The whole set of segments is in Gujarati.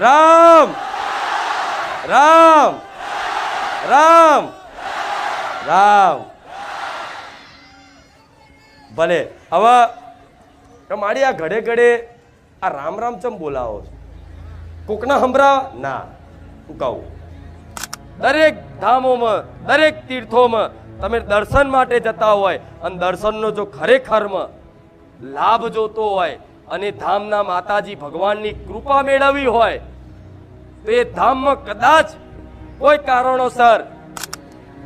રામ રામ રામ રામ. ભલે હવે તમારી આ ઘડે ઘડે આ રામ રામ ચમ બોલાવો છો? કોકના હંભરા ના. હું કહું દરેક ધામોમાં દરેક તીર્થોમાં તમે દર્શન માટે જતા હોય અને દર્શનનો જો ખરેખરમાં લાભ જોતો હોય અને ધામના માતાજી ભગવાનની કૃપા મેળવવી હોય તો એ ધામમાં કદાચ કોઈ કારણોસર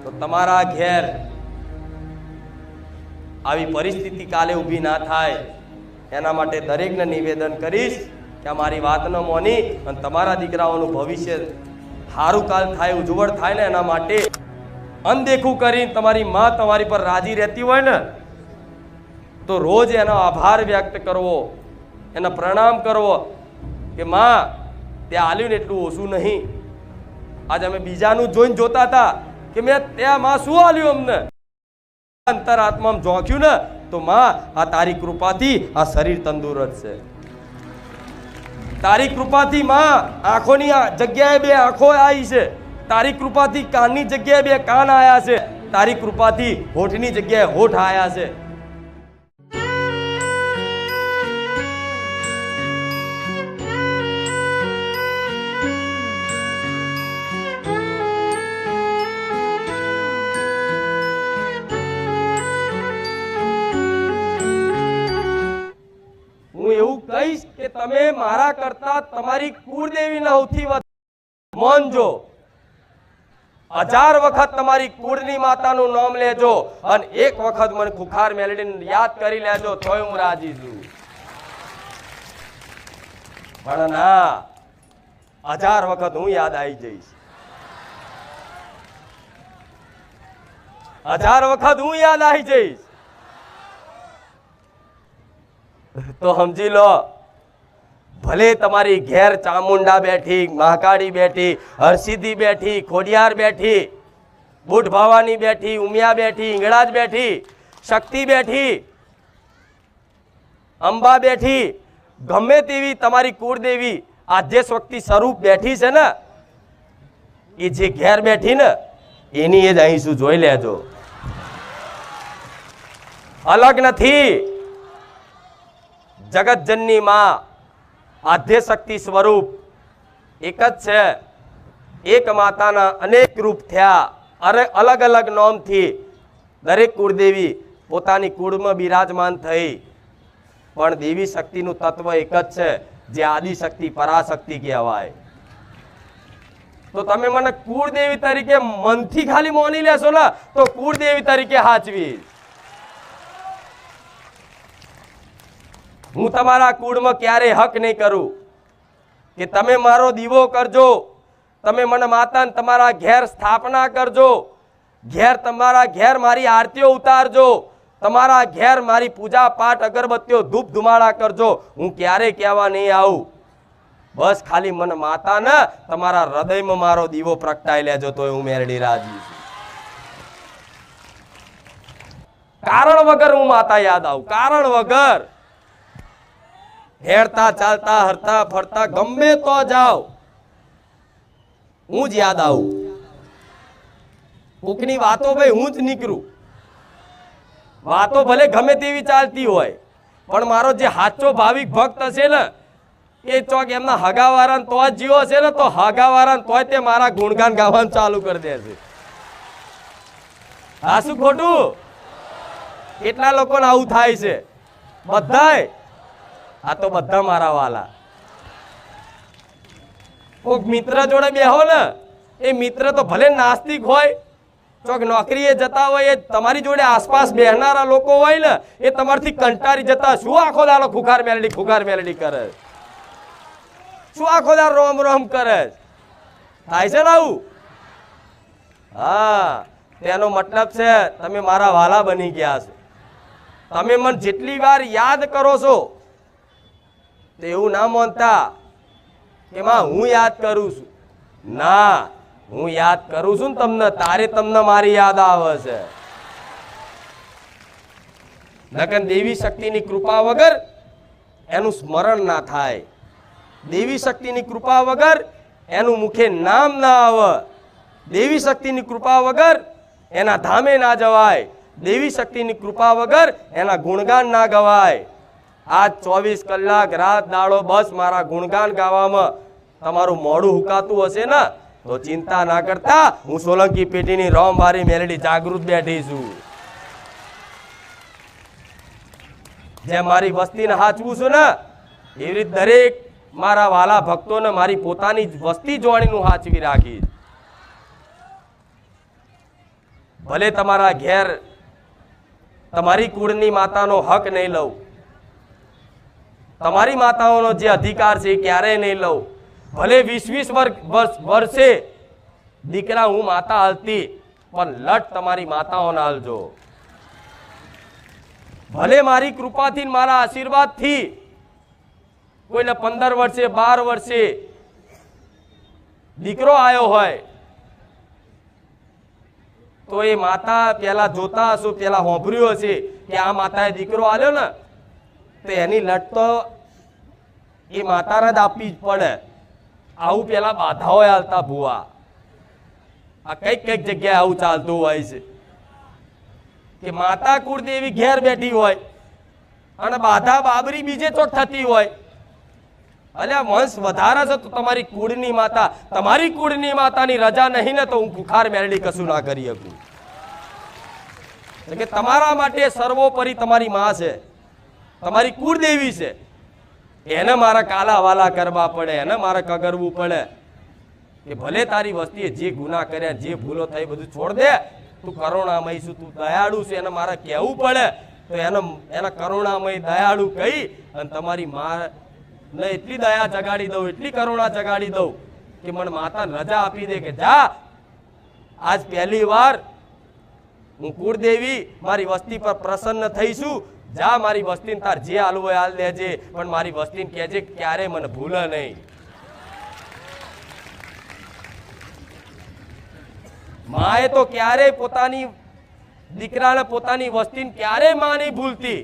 તો તમારા ઘેર આવી પરિસ્થિતિ કાલે ઊભી ના થાય એના માટે દરેકને નિવેદન કરીશ કે અમારી વાત ન મોની અને તમારા દીકરાઓનું ભવિષ્ય સારું કાલ થાય, ઉજ્જવળ થાય ને એના માટે અનદેખું કરીને તમારી માં તમારી પર રાજી રહેતી હોય ને તો રોજ એનો આભાર વ્યક્ત કરવો, એને પ્રણામ કરવો કે માં તે આલ્યું ને એટલું ઓછું નહીં. આજે અમે બીજાનું જોઈને જોતા હતા કે મેં ત્યાં માં શું આલ્યું અમને, અંતરાત્મામાં ઝોંક્યું ને તો માં આ તારી કૃપાથી આ શરીર તંદુરસ્ત છે. તારી કૃપાથી માં આંખોની જગ્યાએ બે આંખો આવી છે, તારી કૃપાથી કાનની જગ્યાએ બે કાન આયા છે, તારી કૃપાથી હોઠની જગ્યાએ હોઠ આયા છે. હું એવું કહીશ કે તમે મારા કરતા તમારી કુળદેવીને સૌથી વધારે માનજો. 1000 વખત તમારી કુળની માતાનું નામ લેજો અને એક વખત મને ખુખાર મેલડીને યાદ કરી લેજો તોય હું રાજી છું. પણ ના 1000 વખત હું યાદ આવી જઈશ, 1000 વખત હું યાદ આવી જઈશ. તો સમજી લો ભલે તમારી ઘેર ચામુંડા બેઠી, મહાકાળી બેઠી, હરસિદ્ધિ બેઠી, ખોડિયાર બેઠી, બુઢ ભવાની બેઠી, ઉમિયા બેઠી, ઈંગળાજ બેઠી, શક્તિ બેઠી, અંબા બેઠી, ગમે તેવી તમારી કુળદેવી આદ્ય શક્તિ સ્વરૂપ બેઠી છે ને એ જે ઘેર બેઠી ને એની એ જ અહીં શું જોઈ લેજો, અલગ નથી. જગતજનની માં આદ્ય શક્તિ સ્વરૂપ એક જ છે. એક માતાના અનેક રૂપ થયા, અરે અલગ અલગ નામથી દરેક કુળદેવી પોતાની કુળમાં બિરાજમાન થઈ, પણ દેવી શક્તિનું તત્વ એક જ છે જે આદિશક્તિ પરાશક્તિ કહેવાય. તો તમે મને કુળદેવી તરીકે મનથી ખાલી માની લેશો ને તો કુળદેવી તરીકે હાચવી. હું તમારા કુળમાં ક્યારેય હક નહીં કરું કે તમે મારો દીવો કરજો, તમે મને માતા તમારા ઘેર સ્થાપના કરજો, ઘેર તમારા ઘેર મારી આરતીઓ ઉતારજો, તમારા ઘેર મારી પૂજા પાઠ અગરબત્તીઓ ધૂપ ધુમાડા કરજો. હું ક્યારેય કહેવા નહીં આવું. બસ ખાલી મને માતા ને તમારા હૃદયમાં મારો દીવો પ્રગટાઈ લેજો તો હું મેરડી રાજી છું. કારણ વગર હું માતા યાદ આવું, કારણ વગર. હેરતા ચાલતા હરતા ફરતા ગમે તો જાઓ હું જ યાદ આવું. કોકની વાતો ભાઈ હું જ નીકળું. વાતો ભલે ગમે તેવી ચાલતી હોય પણ મારો જે સાચો ભાવિક ભક્ત હશે ને એ ચોક એમના હગાવાળાને તો જ જીવો છે ને તો હગાવાળાને તોય તે મારા ગુણગાન ગાવાનું ચાલુ કરી દેશે. હા શું ખોટું? કેટલા લોકોને આવું થાય છે? બધાય. આ તો બધા મારા વાલા. કોઈક મિત્ર જોડે બેહો ને એ મિત્ર તો ભલે નાસ્તિક હોય, ચોક નોકરીએ જતા હોય, એ તમારી જોડે આસપાસ બેહનારા લોકો હોય ને એ તમારથી કંટાળી જતા શું આખો દાડો ખુખાર મેલડી કરે, શું આખો દાડો રોમ રોમ કરે. થાય છે ને આવું? હા, તેનો મતલબ છે તમે મારા વાલા બની ગયા છો. તમે મને જેટલી વાર યાદ કરો છો તો એવું ના માનતા કે માં હું યાદ કરું છું. ના, હું યાદ કરું છું ને તમને, તારે તમને મારી યાદ આવે છે. નકર દેવી શક્તિની કૃપા વગર એનું સ્મરણ ના થાય. દેવી શક્તિની કૃપા વગર એનું મુખે નામ ના આવે, દેવી શક્તિની કૃપા વગર એના ધામે ના જવાય, દેવી શક્તિની કૃપા વગર એના ગુણગાન ના ગવાય. આજ 24 કલાક રાત દાડો બસ મારા ગુણગાન ગાવામાં તમારું મોઢું હુકાતું હશે ને તો ચિંતા ના કરતા, હું સોલંકી પેટીની રોમવારી મેલડી જાગૃત બેઠી છું. જે મારી વસ્તીને હાચવું છું ને એવી રીતે દરેક મારા વાલા ભક્તોને મારી પોતાની વસ્તી જોડીનું હાચવી રાખીશ. ભલે તમારા ઘેર તમારી કુળની માતાનો હક નહીં લઉં, તમારી માતાઓનો જે અધિકાર છે એ ક્યારેય નહીં લઉં. ભલે 20 વર્ષે દીકરા હું માતા હાલતી, પણ લટ તમારી માતાઓને હાલજો. ભલે મારી કૃપાથી મારા આશીર્વાદથી કોઈને 15 વર્ષે 12 વર્ષે દીકરો આવ્યો હોય તો એ માતા પેલા જોતા હશો, પેલા હોંભર્યું હશે કે આ માતાએ દીકરો આલ્યો ને તો એની લટ તો એ માતાને જ આપવી જ પડે. આવું પેલા બાધાઓ હાલતા ભુવા. આ કઈક જગ્યાએ આવું ચાલતું હોય છે કે માતા કુળદેવી ઘેર બેઠી હોય અને બાધા બાબરી બીજે ચોક થતી હોય. અલ્યા વંશ વધારે છે તો તમારી કુળની માતા, તમારી કુળની માતાની રજા નહીં ને તો હું ખુખાર મેરડી કશું ના કરી શકું. એટલે કે તમારા માટે સર્વોપરી તમારી માં છે, તમારી કુળદેવી છે, એને મારા કાલા વાલા કરવા પડે, એને મારે કગરવું પડે કે ભલે તારી વસ્તીએ જે ગુના કર્યા, જે ભૂલો થઈ બધું છોડ દે, તું કરુણામય છું, તું દયાળુ છે, એને મારે કહેવું પડે. તો એના કરુણામય દયાળુ કહી અને તમારી માં ને એટલી દયા જગાડી દઉં, એટલી કરુણા જગાડી દઉં કે મને માતા રજા આપી દે કે જા આજ પહેલી વાર હું કુળદેવી મારી વસ્તી પર પ્રસન્ન થઈશું, જા મારી વસ્તીને તાર જે હાલવું હોય હાલ દેજે, પણ મારી વસ્તીને કહેજે ક્યારે મને ભૂલે નહીં. માએ તો ક્યારેય પોતાની દીકરાને પોતાની વસ્તીને ક્યારેય માં નહીં ભૂલતી.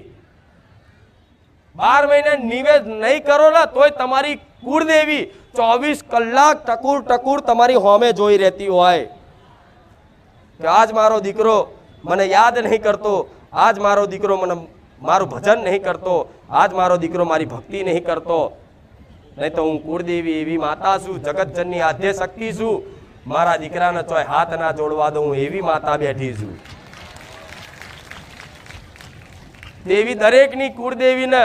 12 મહિને નિવેદ નહીં કરો ને તોય તમારી કુળદેવી 24 કલાક ટકુર તમારી હોમે જોઈ રહેતી હોય કે આજ મારો દીકરો મને યાદ નહીં કરતો, આજ મારો દીકરો મને મારું ભજન નહીં કરતો, આજ મારો દીકરો મારી ભક્તિ નહીં કરતો. નહીં તો હું કુળદેવી એવી માતા છું, જગતજનની આદ્ય શક્તિ છું, મારા દીકરાને ચોય હાથ ના જોડવા દઉં એવી માતા બેઠી છું. દેવી દરેકની કુળદેવીને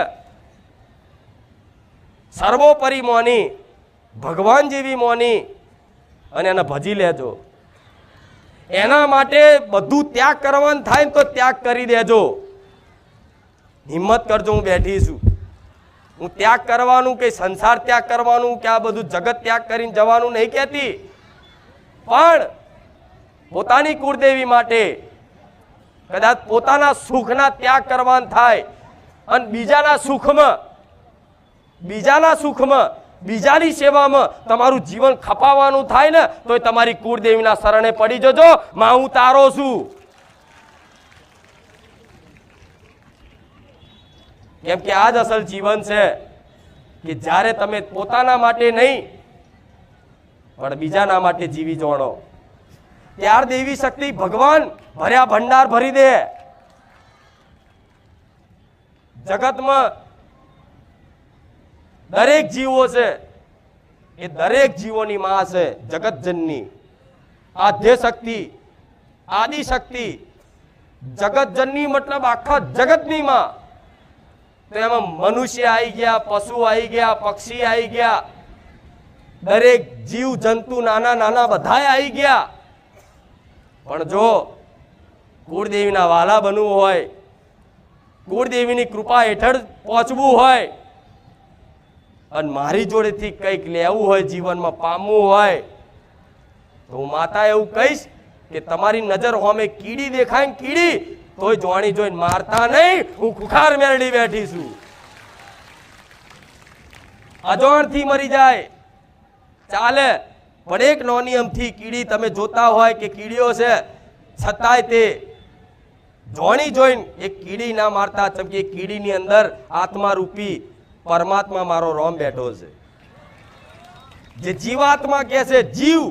સર્વોપરી મોની, ભગવાન જેવી મોની અને એને ભજી લેજો. એના માટે બધું ત્યાગ કરવાનું થાય તો ત્યાગ કરી દેજો. હિંમત કરજો, હું બેઠી છું. હું ત્યાગ કરવાનું કે સંસાર ત્યાગ કરવાનું કે આ બધું જગત ત્યાગ કરીને જવાનું નહીં કહેતી, પણ પોતાની કુળદેવી માટે કદાચ પોતાના સુખના ત્યાગ કરવાનું થાય અને બીજાના સુખમાં બીજાની સેવામાં તમારું જીવન ખપાવવાનું થાય ને તો તમારી કુળદેવીના શરણે પડી જજો. માં હું તારો છું. કેમ કે આ જ અસલ જીવન છે કે જ્યારે તમે પોતાના માટે નહીં પણ બીજાના માટે જીવી જોણો, ત્યાર દેવી શક્તિ ભગવાન ભર્યા ભંડાર ભરી દે. જગતમાં દરેક જીવો છે એ દરેક જીવોની માં છે, જગતજનની આદ્ય શક્તિ, આદિ શક્તિ. જગતજનની મતલબ આખા જગતની માં. તો એમાં મનુષ્ય આવી ગયા, પશુ આવી ગયા, પક્ષી આવી ગયા, દરેક જીવ જંતુ નાના નાના બધાય આવી ગયા. પણ જો કુળદેવીના વાલા બનવું હોય, કુળદેવીની કૃપા હેઠળ પહોંચવું હોય અને મારી જોડેથી કંઈક લેવું હોય, જીવનમાં પામવું હોય, તો હું માતા એવું કહીશ કે તમારી નજર હોમે કીડી દેખાય ને કીડી તોય જોણી જોઈને મારતા નહીં. હું ખુખાર મેરડી બેઠી છું. અજાણથી મરી જાય ચાલે, પણ એક નોની અમથી કીડી તમે જોતા હોય કે કીડીઓ છે છતાંય તે જોણી જોઈને એક કીડી ના મારતા, ચમ કે કીડીની અંદર આત્મા રૂપી પરમાત્મા મારો રોમ બેઠો છે. જે જીવાત્મા કહે છે જીવ,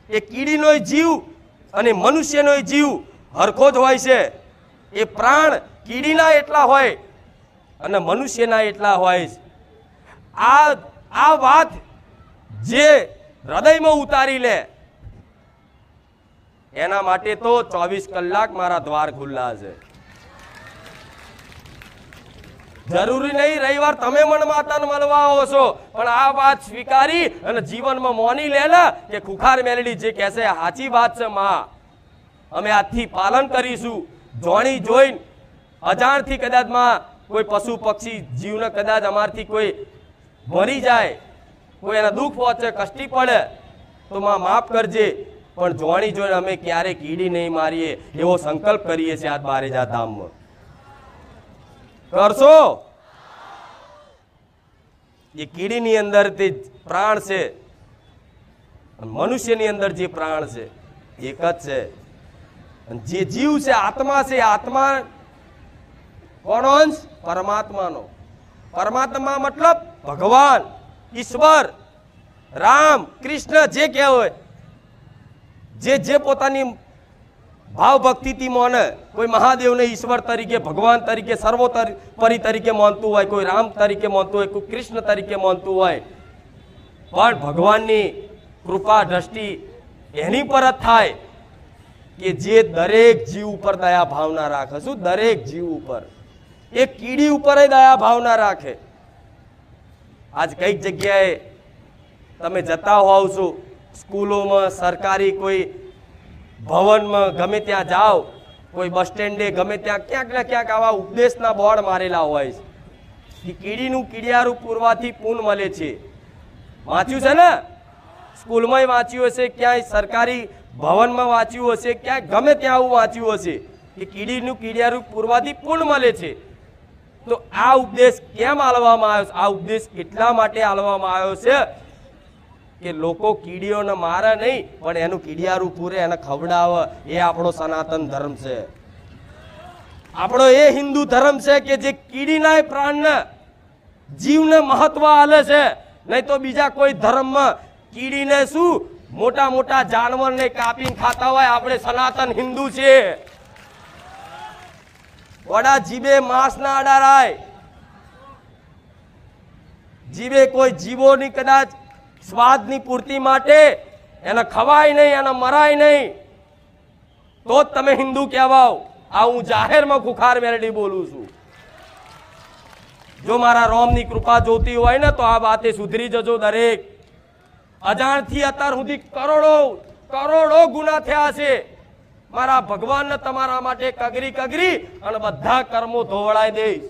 એ કીડીનો જીવ અને મનુષ્યનો જીવ હરખો જ હોય છે. એ પ્રાણ કીડીના એટલા હોય અને મનુષ્યના એટલા હોય. આ વાત જે હૃદયમાં ઉતારી લે એના માટે તો 24 કલાક મારા દ્વાર ખુલ્લા છે. જરૂરી નહીં રવિવાર તમે મને માતાને મળવા આવો છો, પણ આ વાત સ્વીકારી અને જીવનમાં મોની લે ને કે ખુખાર મેલડી જે કહેશે સાચી વાત છે માં, અમે આજથી પાલન કરીશું. જોણી જોઈને અજાણથી કદાચ માં કોઈ પશુ પક્ષી જીવને કદાચ અમારથી કોઈ મરી જાય, કોઈ એના દુઃખ પહોંચે, કષ્ટી પડે તો માં માફ કરજે, પણ જોણી જોઈને અમે ક્યારે કીડી નહીં મારીએ એવો સંકલ્પ કરીએ છીએ આજ બારેજા ધામમાં. કરશો? એ કીડીની અંદર તે પ્રાણ છે, મનુષ્યની અંદર જે પ્રાણ છે એક જ છે. જે જીવ છે આત્મા છે, આત્મા કોનો અંશ? પરમાત્માનો. પરમાત્મા મતલબ ભગવાન, ઈશ્વર, રામ, કૃષ્ણ જે કહેવાય, જે પોતાની ભાવ ભક્તિથી માને. કોઈ મહાદેવને ઈશ્વર તરીકે, ભગવાન તરીકે, સર્વોપરી તરીકે માનતું હોય, કોઈ રામ તરીકે માનતું હોય, કોઈ કૃષ્ણ તરીકે માનતું હોય, પણ ભગવાનની કૃપા દ્રષ્ટિ એની પર જ થાય કે જે દરેક જીવ ઉપર દયા ભાવના રાખે. શું? દરેક જીવ ઉપર. એક કીડી ઉપર દયા ભાવના રાખે. આજ કઈક જગ્યાએ તમે જતા હોવ છો, સ્કૂલોમાં, સરકારી કોઈ ભવનમાં, ગમે ત્યાં જાઓ, કોઈ બસ સ્ટેન્ડે, ગમે ત્યાં ક્યાંક ને ક્યાંક આવા ઉપદેશના બોર્ડ મારેલા હોય છે કે કીડીનું કીડિયારું પૂરવાથી પૂન મળે છે. વાંચ્યું છે ને? સ્કૂલમાં વાંચ્યું હશે, ક્યાંય સરકારી ભવનમાં વાંચ્યું હશે, ક્યાંય ગમે ત્યાં આવું વાંચ્યું હશે કે કીડીનું કીડિયારું પૂરવાથી પૂન મળે છે. તો આ ઉપદેશ કેમ આલવામાં આવ્યો છે? આ ઉપદેશ એટલા માટે આલવામાં આવ્યો છે કે લોકો કીડીઓને મારે નહીં, પણ એનું કીડિયારું પૂરે, એને ખવડાવે. એ આપણો સનાતન ધર્મ છે, આપણો એ હિન્દુ ધર્મ છે કે જે કીડીના પ્રાણને, જીવને મહત્વ આલે છે. નહીં તો બીજા કોઈ ધર્મમાં કીડીને શું મોટા મોટા જાનવરને કાપીને ખાતા હોય. આપણે સનાતન હિન્દુ છીએ. વડા જીભે માંસ ના અડારાય. જીભે કોઈ જીવોની કદાચ સ્વાદની પૂર્તિ માટે એને ખવાય નહીં, એને મરાય નહીં, તો જ તમે હિન્દુ કહેવાઓ. આ હું જાહેરમાં ખુખાર મેલડી બોલું છું. જો મારા રોમની કૃપા જોતી હોય ને તો આ વાતે સુધરી જજો દરેક. અજાણથી અત્યાર સુધી કરોડો ગુના થયા છે. મારા ભગવાનને તમારા માટે કગરી અને બધા કર્મો ધોવડાઈ દઈશ.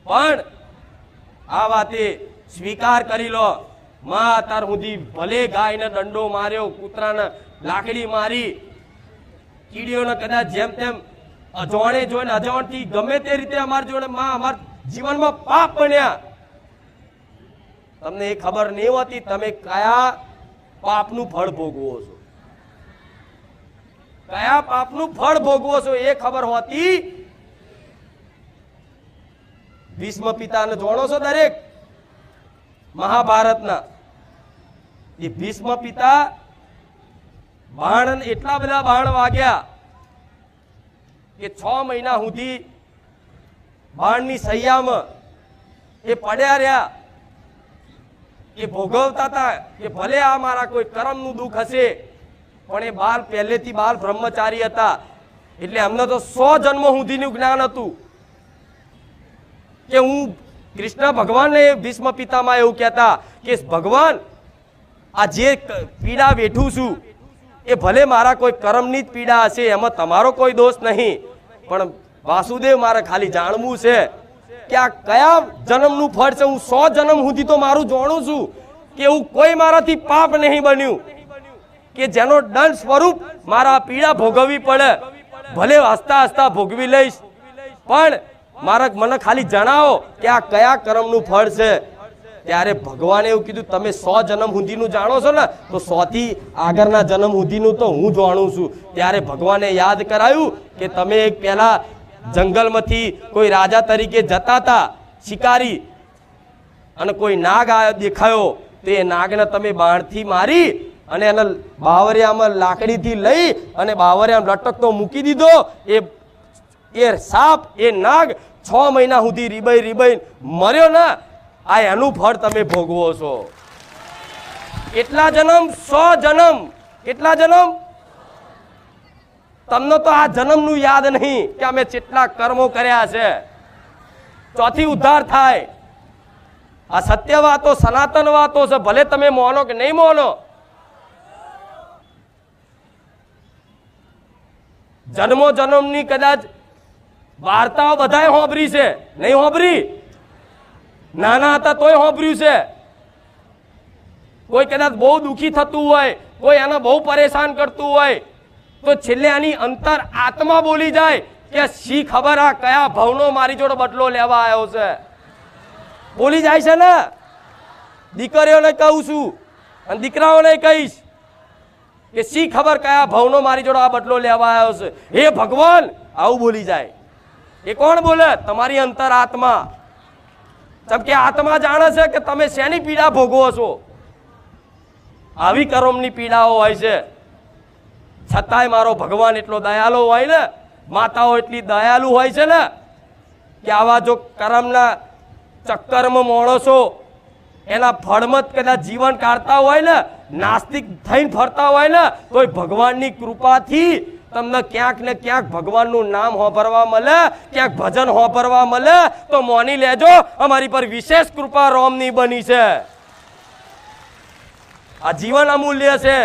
પણ આ વાતે સ્વીકાર કરી લો, માં અત્યાર સુધી ભલે ગાયને દંડો માર્યો, કૂતરાને લાકડી મારી, કીડીઓને કદાચ જેમ તેમ અજાણે જોઈને અજાણથી ગમે તે રીતે અમારા જોડે માં અમારા જીવનમાં પાપ બન્યા. તમને એ ખબર નહીં હોતી તમે કયા પાપનું ફળ ભોગવો છો, કયા પાપનું ફળ ભોગવો છો એ ખબર હોતી. ભીષ્મ પિતાને જાણો છો દરેક? મહાભારતના એ ભીષ્મ પિતા બાણ, એટલા બધા બાણ વાગ્યા કે 6 મહિના સુધી બાણની સૈયામાં એ પડ્યા રહ્યા. એ ભોગવતા હતા કે ભલે આ મારા કોઈ કર્મનું દુઃખ હશે, પણ એ બાળ પહેલેથી બાળ બ્રહ્મચારી હતા, એટલે અમને તો 100 જન્મ સુધીનું જ્ઞાન હતું કે હું કૃષ્ણ ભગવાનને ભીષ્મ પિતામાં એવું કહેતા કે ભગવાન આ જે પીડા વેઠું છું એ ભલે મારા કોઈ કર્મની જ પીડા હશે, એમાં તમારો કોઈ દોષ નહીં, પણ વાસુદેવ મારે ખાલી જાણવું છે કે આ કયા જન્મનું ફળ છે. હું 100 જન્મ સુધી તો મારું જાણું છું કે એવું કોઈ મારાથી પાપ નહીં બન્યું કે જેનો દંડ સ્વરૂપ મારા પીડા ભોગવવી પડે. ભલે હસતા હસતા ભોગવી લઈશ, પણ મને ખાલી જણાવો કે આ કયા કર્મનું ફળ છે. ત્યારે ભગવાને એવું કીધું તમે 100 જન્મ સુધીનું જાણો છો ને, તો 100 થી આગળના જન્મ સુધીનું તો હું જાણું છું. ત્યારે ભગવાને યાદ કરાયું કે તમે એક પહેલા જંગલમાંથી કોઈ રાજા તરીકે જતા હતા શિકારી, અને કોઈ નાગ દેખાયો તો એ નાગને તમે બાણથી મારી અને એને બાવરિયામાં લાકડીથી લઈ અને બાવરિયામાં લટકતો મૂકી દીધો. એ સાપ એ નાગ 6 મહિના સુધી રીબાઈ મર્યો ને, આ એનું ફળ તમે ભોગવો છો. કેટલા જન્મ? 100 જન્મ. કેટલા જન્મ? તમને તો આ જન્મનું યાદ નહીં કે અમે કેટલા કર્મો કર્યા છે. ચોથી ઉદ્ધાર થાય. આ સત્ય વાતો, સનાતન વાતો છે, ભલે તમે માનો કે નહીં માનો. જન્મો જન્મની કદાચ વાર્તાઓ બધાએ હોંભરી છે, નહીં હોંભરી? નાના હતા તોય હોંભર્યું છે. કોઈ કદાચ બહુ દુઃખી થતું હોય, કોઈ એને બહુ પરેશાન કરતું હોય, તો છેલ્લે આની અંતર આત્મા બોલી જાય કે શી ખબર આ કયા ભાવનો મારી જોડે બદલો લેવા આવ્યો છે. બોલી જાય છે ને. દીકરીઓને કહું છું અને દીકરાઓને કહીશ કે શી ખબર કયા ભાવનો મારી જોડે આ બદલો લેવા આવ્યો છે. હે ભગવાન, આવું બોલી જાય. એ કોણ બોલે? તમારી અંતર આત્મા. જેમ કે આત્મા જાણે છે કે તમે શેની પીડા ભોગવો છો. આવી કર્મની પીડાઓ હોય છે, છતાંય મારો ભગવાન એટલો દયાળુ હોય ને, માતાઓ એટલી દયાળુ હોય છે ને કે આવા જો કર્મના ચક્કરમાં માણસો એના ફળમત કદાચ જીવન કાઢતા હોય ને, નાસ્તિક થઈને ફરતા હોય ને, તોય ભગવાનની કૃપાથી તમને ક્યાંક ને ક્યાંક ભગવાનનું નામ હોભરવા મળે, ક્યાંક ભજન હોભરવા મળે. તો મોની લેજો, અમારી પર વિશેષ કૃપા રોમની બની છે. આ જીવન અમૂલ્ય છે.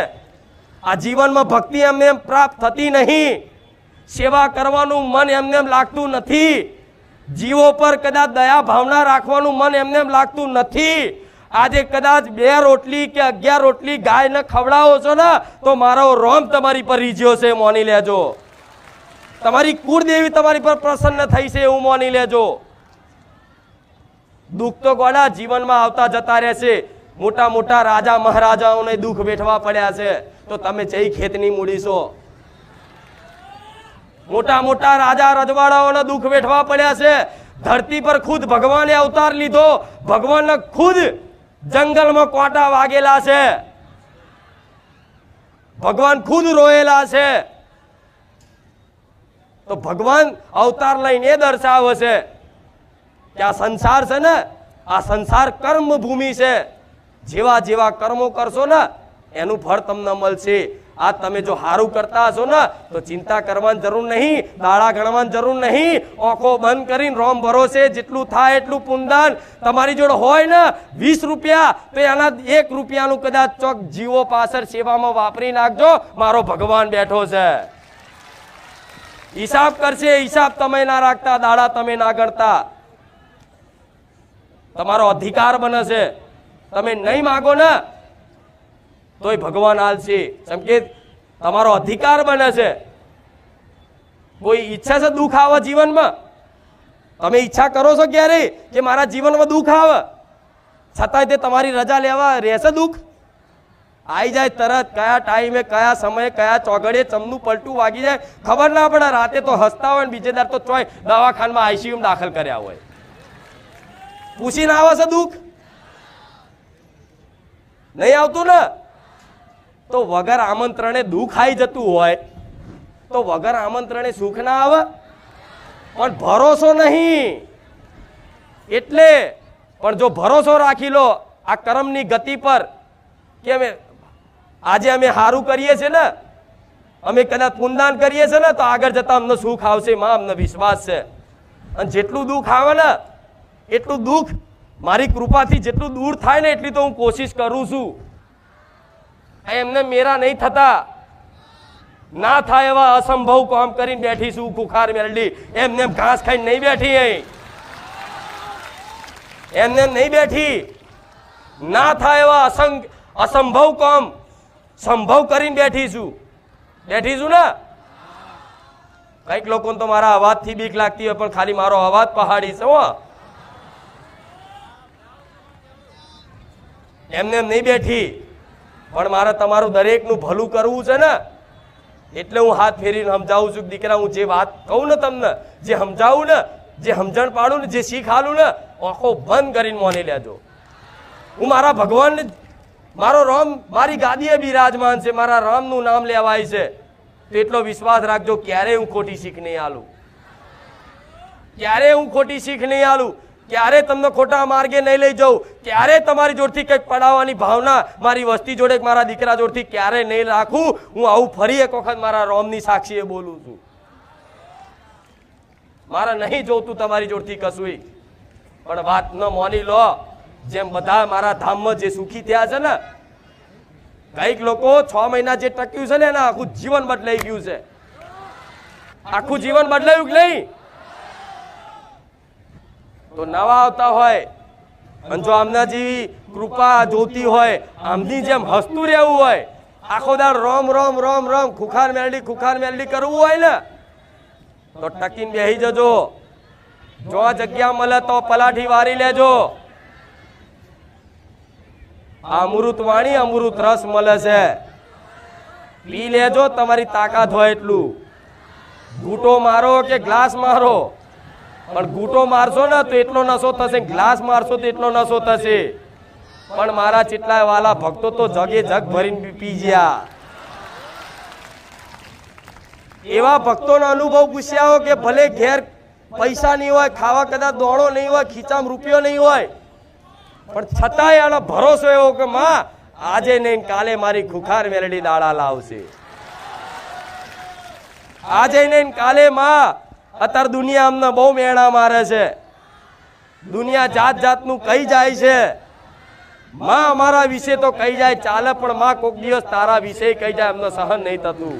આ જીવનમાં ભક્તિ એમને એમ પ્રાપ્ત થતી નહીં. સેવા કરવાનું મન એમને એમ લાગતું નથી. જીવો પર કદાચ દયા ભાવના રાખવાનું મન એમને એમ લાગતું નથી. આજે કદાચ 2 રોટલી કે 11 રોટલી ગાયને ખવડાવો છો ને, તો મારો રોમ તમારી પર રીઝ્યો છે, મોની લેજો. તમારી કુળદેવી તમારી પર પ્રસન્ન થઈ છે, એવું મોની લેજો. દુઃખ તો ગોડા જીવનમાં આવતા જતા રહેશે. મોટા મોટા રાજા મહારાજાઓને દુઃખ વેઠવા પડ્યા છે, તો તમે જઈ ખેતની મૂડી છો. મોટા મોટા રાજા રજવાડાઓને દુઃખ વેઠવા પડ્યા છે. ધરતી પર ખુદ ભગવાને અવતાર લીધો, ભગવાનને ખુદ જંગલમાં કોટા વાગેલા છે, ભગવાન ખુદ રોયેલા છે. તો ભગવાન અવતાર લઈને એ દર્શાવે છે કે આ સંસાર છે ને, આ સંસાર કર્મ ભૂમિ છે. જેવા જેવા કર્મો કરશો ને એનું ફળ તમને મળશે. આ તમે જો સારું કરતા હશો ને તો ચિંતા કરવાની જરૂર નહીં, દાડા ગણવાની જરૂર નહીં. આંખો બંધ કરીને રોમ ભરોસે જેટલું થાય એટલું પુણ્યદાન તમારી જોડે હોય ને, 20 રૂપિયા, તો એના 1 રૂપિયાનું કદાચ ચોક જીવો પાછળ સેવામાં વાપરી નાખજો. મારો ભગવાન બેઠો છે, હિસાબ કરશે. હિસાબ તમે ના રાખતા, દાડા તમે ના ગણતા. તમારો અધિકાર બને છે. તમે નહીં માગો ને તોય ભગવાન આલશે. જેમ કે તમારો અધિકાર બને છે. કોઈ ઈચ્છા છે દુઃખ આવે જીવનમાં? તમે ઈચ્છા કરો છો ક્યારે કે મારા જીવનમાં દુઃખ આવે? છતાંય તે તમારી રજા લેવા રહેશે દુઃખ? આવી જાય તરત. કયા ટાઈમે, કયા સમયે, કયા ચોગડે ચમનું પલટું વાગી જાય ખબર ના પડે. રાતે તો હસતા હોય ને બીજે દાર તો ચોય દવાખાનામાં આઈસીયુમાં દાખલ કર્યા હોય. પૂછીને આવે છે દુઃખ? નહીં આવતું ને. તો વગર આમંત્રણે દુઃખ આવી જતું હોય તો વગર આમંત્રણે સુખ ના આવે. પણ ભરોસો નહીં એટલે. પણ જો ભરોસો રાખી લો આ કર્મની ગતિ પર કે આજે અમે સારું કરીએ છીએ ને, અમે કદાચ પુણ્યદાન કરીએ છીએ ને, તો આગળ જતા અમને સુખ આવશે. માં અમને વિશ્વાસ છે. અને જેટલું દુઃખ આવે ને એટલું દુઃખ મારી કૃપાથી જેટલું દૂર થાય ને એટલી તો હું કોશિશ કરું છું. એમને મેરા નહીં થતા. ના થાય એવા અસંભવ કામ કરીને બેઠી છું. કુખાર મેલડી એમને ઘાસ ખાઈને નહીં બેઠી. અહીં એમને નહીં બેઠી. ના થાય એવા અસંભવ કામ સંભવ કરીને બેઠી છું. બેઠી છું ને. કઈક લોકોને તો મારા અવાજથી બીક લાગતી હોય, પણ ખાલી મારો અવાજ પહાડી છે. હો, એમને નહીં બેઠી. પણ મારે તમારું દરેકનું ભલું કરવું છે ને, એટલે હું હાથ ફેરીને સમજાવું છું. દીકરા, હું જે વાત કહું ને તમને, જે સમજાવું ને, જે સમજણ પાડું ને, જે શીખ આલું ને, આંખો બંધ કરીને મોની લેજો. હું મારા ભગવાન, મારો રામ મારી ગાદીએ બિરાજમાન છે, મારા રામનું નામ લેવાય છે, તો એટલો વિશ્વાસ રાખજો ક્યારે હું ખોટી શીખ નહીં આલું, ક્યારે હું ખોટી શીખ નહીં આલું, ક્યારે તમને ખોટા માર્ગે નહીં લઈ જાઉં, ક્યારે તમારી જોડથી કંઈક પડાવવાની ભાવના મારી વસ્તી જોડે મારા દીકરા જોડથી ક્યારે નહીં રાખું. હું આવું ફરી એક વખત મારા રામની સાક્ષીએ બોલું છું. મારે નહીં જોતું તમારી જોડથી કશું, પણ વાત ન માની લો. જેમ બધા મારા ધામમાં જે સુખી થયા છે ને, કઈક લોકો 6 મહિના જે ટક્યું છે ને એના આખું જીવન બદલાઈ ગયું છે. આખું જીવન બદલાયું કે નહીં? તો નવા આવતા હોય અને જો આમના જેવી કૃપા જોતી હોય, આમની જેમ હસતું રહેવું હોય, આખો દાડ રોમ રોમ રોમ રોમ ખુખાર મેલડી કરવું હોય ને, તો ટકીને બેહી જજો. જો આ જગ્યા મળે તો પલાઠી વારી લેજો. અમૃત વાણી અમૃત રસ મળે છે, પી લેજો તમારી તાકાત હોય એટલું. ઘૂંટો મારો કે ગ્લાસ મારો, પણ ઘૂંટો મારશો ને તો એટલો નશો થશે, ગ્લાસ મારશો તો એટલો નશો થશે. પણ મારા ચેટલા વાલા ભક્તો તો જગે જગ ભરીને પી ગયા. એવા ભક્તોનો અનુભવ પૂછ્યા કે ભલે ઘેર પૈસા નહીં હોય, ખાવા કદાચ દોડો નહીં હોય, ખીચામાં રૂપિયો નહીં હોય, પણ છતાંય આનો ભરોસો એવો કે માં આજે નહીં કાલે મારી ખુખાર મેલડી દાડા લાવશે. આજે નહીં કાલે માં. અત્યારે દુનિયા અમને બહુ મેણા મારે છે, દુનિયા જાત જાતનું કહી જાય છે. માં અમારા વિશે તો કહી જાય ચાલે, પણ માં કોક દિવસ તારા વિશે કહી જાય અમને સહન નહીં થતું.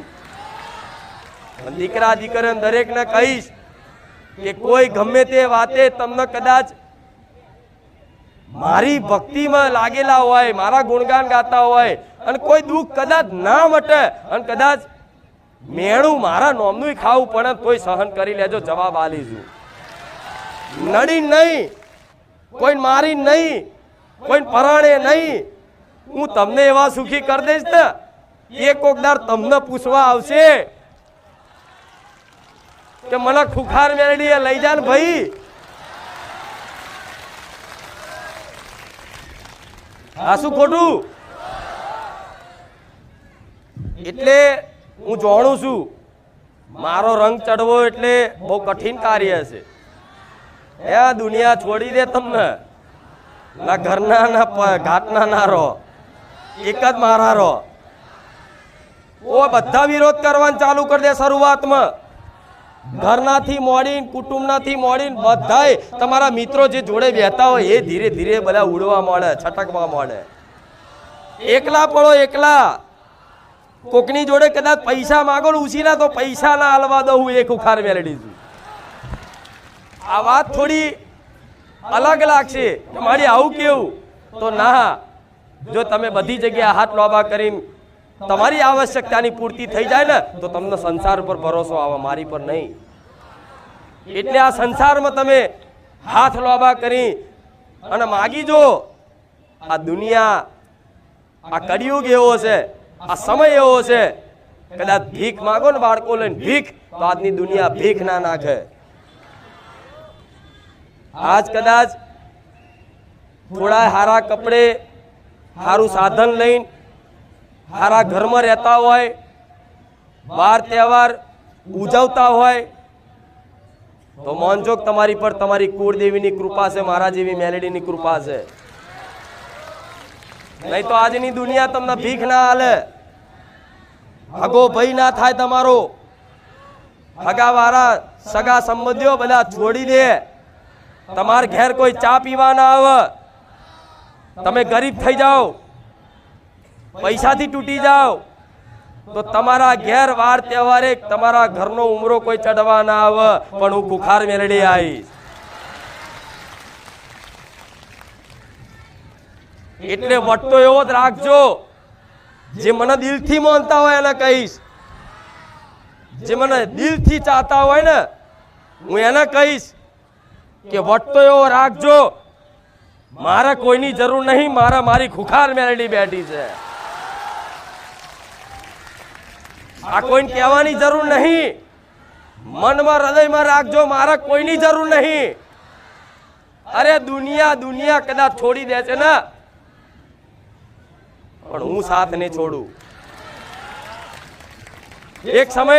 દીકરા દીકરીને દરેકને કહીશ કે કોઈ ગમે તે વાતે તમને કદાચ મારી ભક્તિમાં લાગેલા હોય, મારા ગુણગાન ગાતા હોય, અને કોઈ દુઃખ કદાચ ના મટે, અને કદાચ મેણું મારા નોમનું ખાવું પડે તોય સહન કરી લેજો. જવાબ આલીશું. નડી નહીં, કોઈ મારી નહીં, કોઈ પરાણે નહીં. હું તમને એવા સુખી કરી દઈશ ને, એક કોકદાર તમને પૂછવા આવશે કે મને ખુખાર મેળડી લઈ જા ને ભાઈ. આ શું ખોટું? એટલે હું જાણું છું મારો રંગ ચડવો એટલે બહુ કઠિન કાર્ય છે. એ દુનિયા છોડી દે તમને, ના ઘરના ના ઘાટના ના રહો, એક જ મારા રહો. ઓ બધા વિરોધ કરવાનું ચાલુ કરી દે શરૂઆતમાં. ઘરનાથી મોડીને કુટુંબનાથી મોડીને બધાય તમારા મિત્રો જે જોડે બેઠા હોય એ ધીરે ધીરે બધા ઉડવા મળે, છટકવા મળે. એકલા પડો, એકલા. કોકની જોડે કદાચ પૈસા માગો ને ઉછીના તો પૈસા ના હાલવા દઉં, હું એ ખુખાર મેળડી છું. આ વાત થોડી અલગ લાગશે કે મારી આવું કેવું, તો ના. જો તમે બધી જગ્યાએ હાથ લોબા કરીને તમારી આવશ્યકતાની પૂર્તિ થઈ જાય ને તો તમને સંસાર પર ભરોસો આવે, મારી પર નહીં. એટલે આ સંસારમાં તમે હાથ લોબા કરી અને માગી જો. આ દુનિયા, આ કળિયુગ એવો છે, આ સમય એવો છે, કદાચ ભીખ માગો ને બાળકો લઈને ભીખ, તો આજની દુનિયા ભીખ ના નાખે. આજ કદાચ થોડા હારા કપડે, સારું સાધન લઈને હારા ઘરમાં રહેતા હોય, વાર તહેવાર ઉજવતા હોય, તો માનજો તમારી પર તમારી કુળદેવીની કૃપા છે, મારા જેવી મેલેડીની કૃપા છે. નહીં તો આજની દુનિયા તમને ભીખ ના હાલે. હગો ભય ના થાય તમારો, હગા વાળા સગા સંબંધીઓ બધા છોડી દે. તમારા ઘેર કોઈ ચા પીવા ના આવે, તમે ગરીબ થઈ જાઓ, પૈસાથી તૂટી જાઓ, તો તમારા ઘેર વાર તહેવારે તમારા ઘરનો ઉમરો કોઈ ચડવા ના આવે, પણ હું ખુખાર મેલડી આવીશ. એટલે વટતો એવો જ રાખજો. જે મને દિલથી માનતા હોય એને કહીશ, જે મને દિલથી ચાહતા હોય ને હું એને કહીશ કે વટતો એવો રાખજો. મારે કોઈની જરૂર નહીં, મારી ખુખાર મેલડી બેઠી છે. આ કોઈને કહેવાની જરૂર નહીં, મનમાં હૃદયમાં રાખજો, મારે કોઈની જરૂર નહીં. અરે દુનિયા કદાચ છોડી દે છે ને પણ હું સાથ નહીં છોડું. એક સમય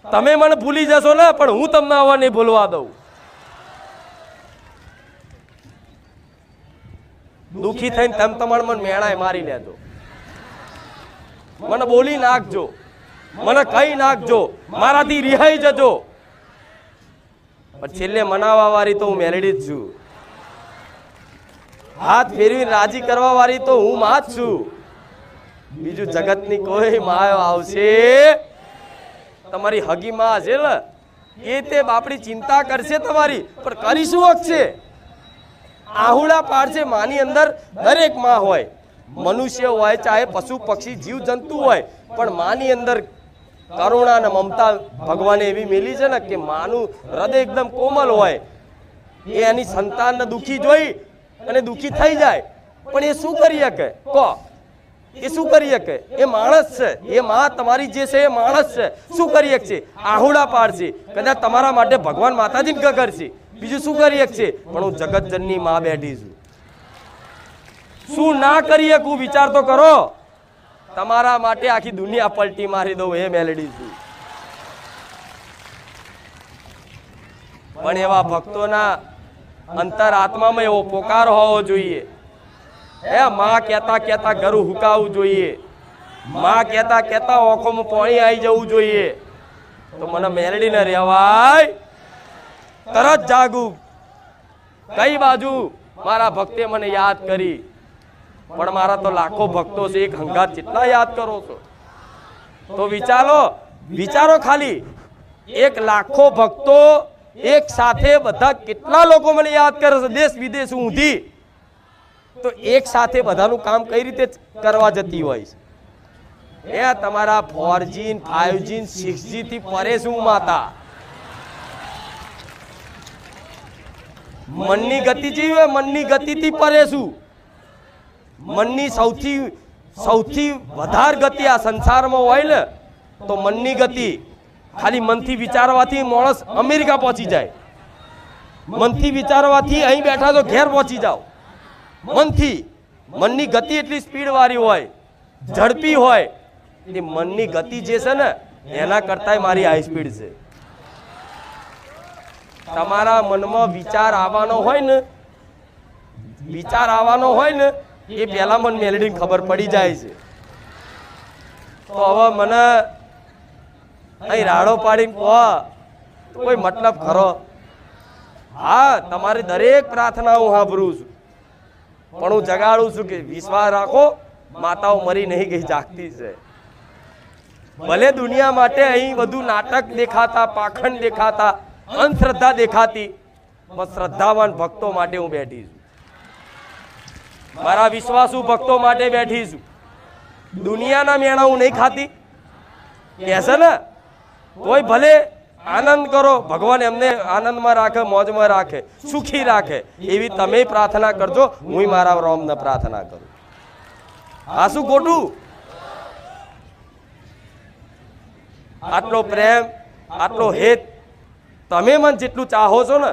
તમે મને ભૂલી જશો ને, પણ હું તમને આવા નહીં ભૂલવા દઉં. દુખી થઈને તેમ તમારે મને મેણાય મારી લેજો, મને બોલી નાખજો, મને કઈ નાખજો, મારાથી રિહાઈ જજો, પણ છેલ્લે મનાવા વાળી તો હું મેલડી જ છું. હાથ ફેરવી રાજી કરવા વાળી તો હું માં જ છું. બીજું જગતની કોઈ માયો આવશે, તમારી હગી માં હશે ને એ તે બાપડી ચિંતા કરશે તમારી, પણ કરી શું શકશે? આહુડા પાડશે. માની અંદર દરેક માં હોય, મનુષ્ય હોય, ચાહે પશુ પક્ષી જીવ જંતુ હોય, પણ માની અંદર કરુણા અને મમતા ભગવાને એવી મેલી છે ને કે માનું હૃદય એકદમ કોમલ હોય. એ એની સંતાનને દુખી જોઈ અને દુખી થઈ જાય, પણ એ શું કરી શકે? કહો, એ શું કરી શકે? એ માણસ છે. એ માં તમારી જે છે એ માણસ છે. શું કરી શકશે? આહુડા પાડશે. કદાચ તમારા માટે ભગવાન માતાજીને કરશે, બીજું શું કરી શકશે? પણ હું જગતજનની માં બેઠી છું. શું ના કરી શકું વિચાર તો કરો. તમારા માટે આખી દુનિયા પલટી મારી દઉં એ મેલડી છું. પણ એવા ભક્તોના અંતર આત્મામાં એવો પોકાર હોવો જોઈએ. એ માં કહેતા કહેતા ઘરું હુકાવવું જોઈએ. માં કહેતા કહેતા ઓખોમાં પાણી આવી જવું જોઈએ. તો મને મેલડી ન રહેવાય, તરત જાગું. કઈ બાજુ મારા ભક્તે મને યાદ કરી, પણ મારા તો લાખો ભક્તો છે, એક હંગાત જેટલા યાદ કરો છો? તો વિચારો ખાલી, એક લાખો ભક્તો એક સાથે બધા કેટલા લોકો મને યાદ કરે છે, દેશ વિદેશ ઊંધી. તો એક સાથે બધાનું કામ કઈ રીતે કરવા જતી હોય છે? એ તમારા 4G 5G 6G થી પરે શું માતા? મનની ગતિ જેવી, મનની ગતિથી પરે શું? મનની સૌથી વધારે ગતિ આ સંસારમાં હોય ને તો મનની ગતિ. ખાલી મનથી વિચારવાથી માણસ અમેરિકા પહોંચી જાય. મનથી વિચારવાથી અહીં બેઠા તો ઘેર પહોંચી જાઓ. મનની ગતિ એટલી સ્પીડ વાળી હોય, ઝડપી હોય. એ મનની ગતિ જે છે ને એના કરતા મારી હાઈ સ્પીડ છે. તમારા મનમાં વિચાર આવવાનો હોય ને એ પહેલા મને મેલડીને ખબર પડી જાય છે. તો હવે મને અહીં રાડો પાડીને કહો કોઈ મતલબ ખરો? હા, તમારી દરેક પ્રાર્થના હું સાંભળું છું, પણ હું જગાડું છું કે વિશ્વાસ રાખો, માતાઓ મરી નહીં ગઈ, જાગતી છે. ભલે દુનિયા માટે અહીં બધું નાટક દેખાતા, પાખંડ દેખાતા, અંધશ્રદ્ધા દેખાતી, પણ શ્રદ્ધાવાન ભક્તો માટે હું બેઠી છું. મારા વિશ્વાસુ ભક્તો માટે બેઠી છું. દુનિયાના મેણા હું નહીં ખાતી કહેશે ને, તોય ભલે આનંદ કરો. ભગવાન એમને આનંદમાં રાખે, મોજમાં રાખે, સુખી રાખે, એવી તમે પ્રાર્થના કરજો. હું મારા રોમને પ્રાર્થના કરું. આ શું ખોટું? આટલો પ્રેમ, આટલો હેત તમે મને જેટલું ચાહો છો ને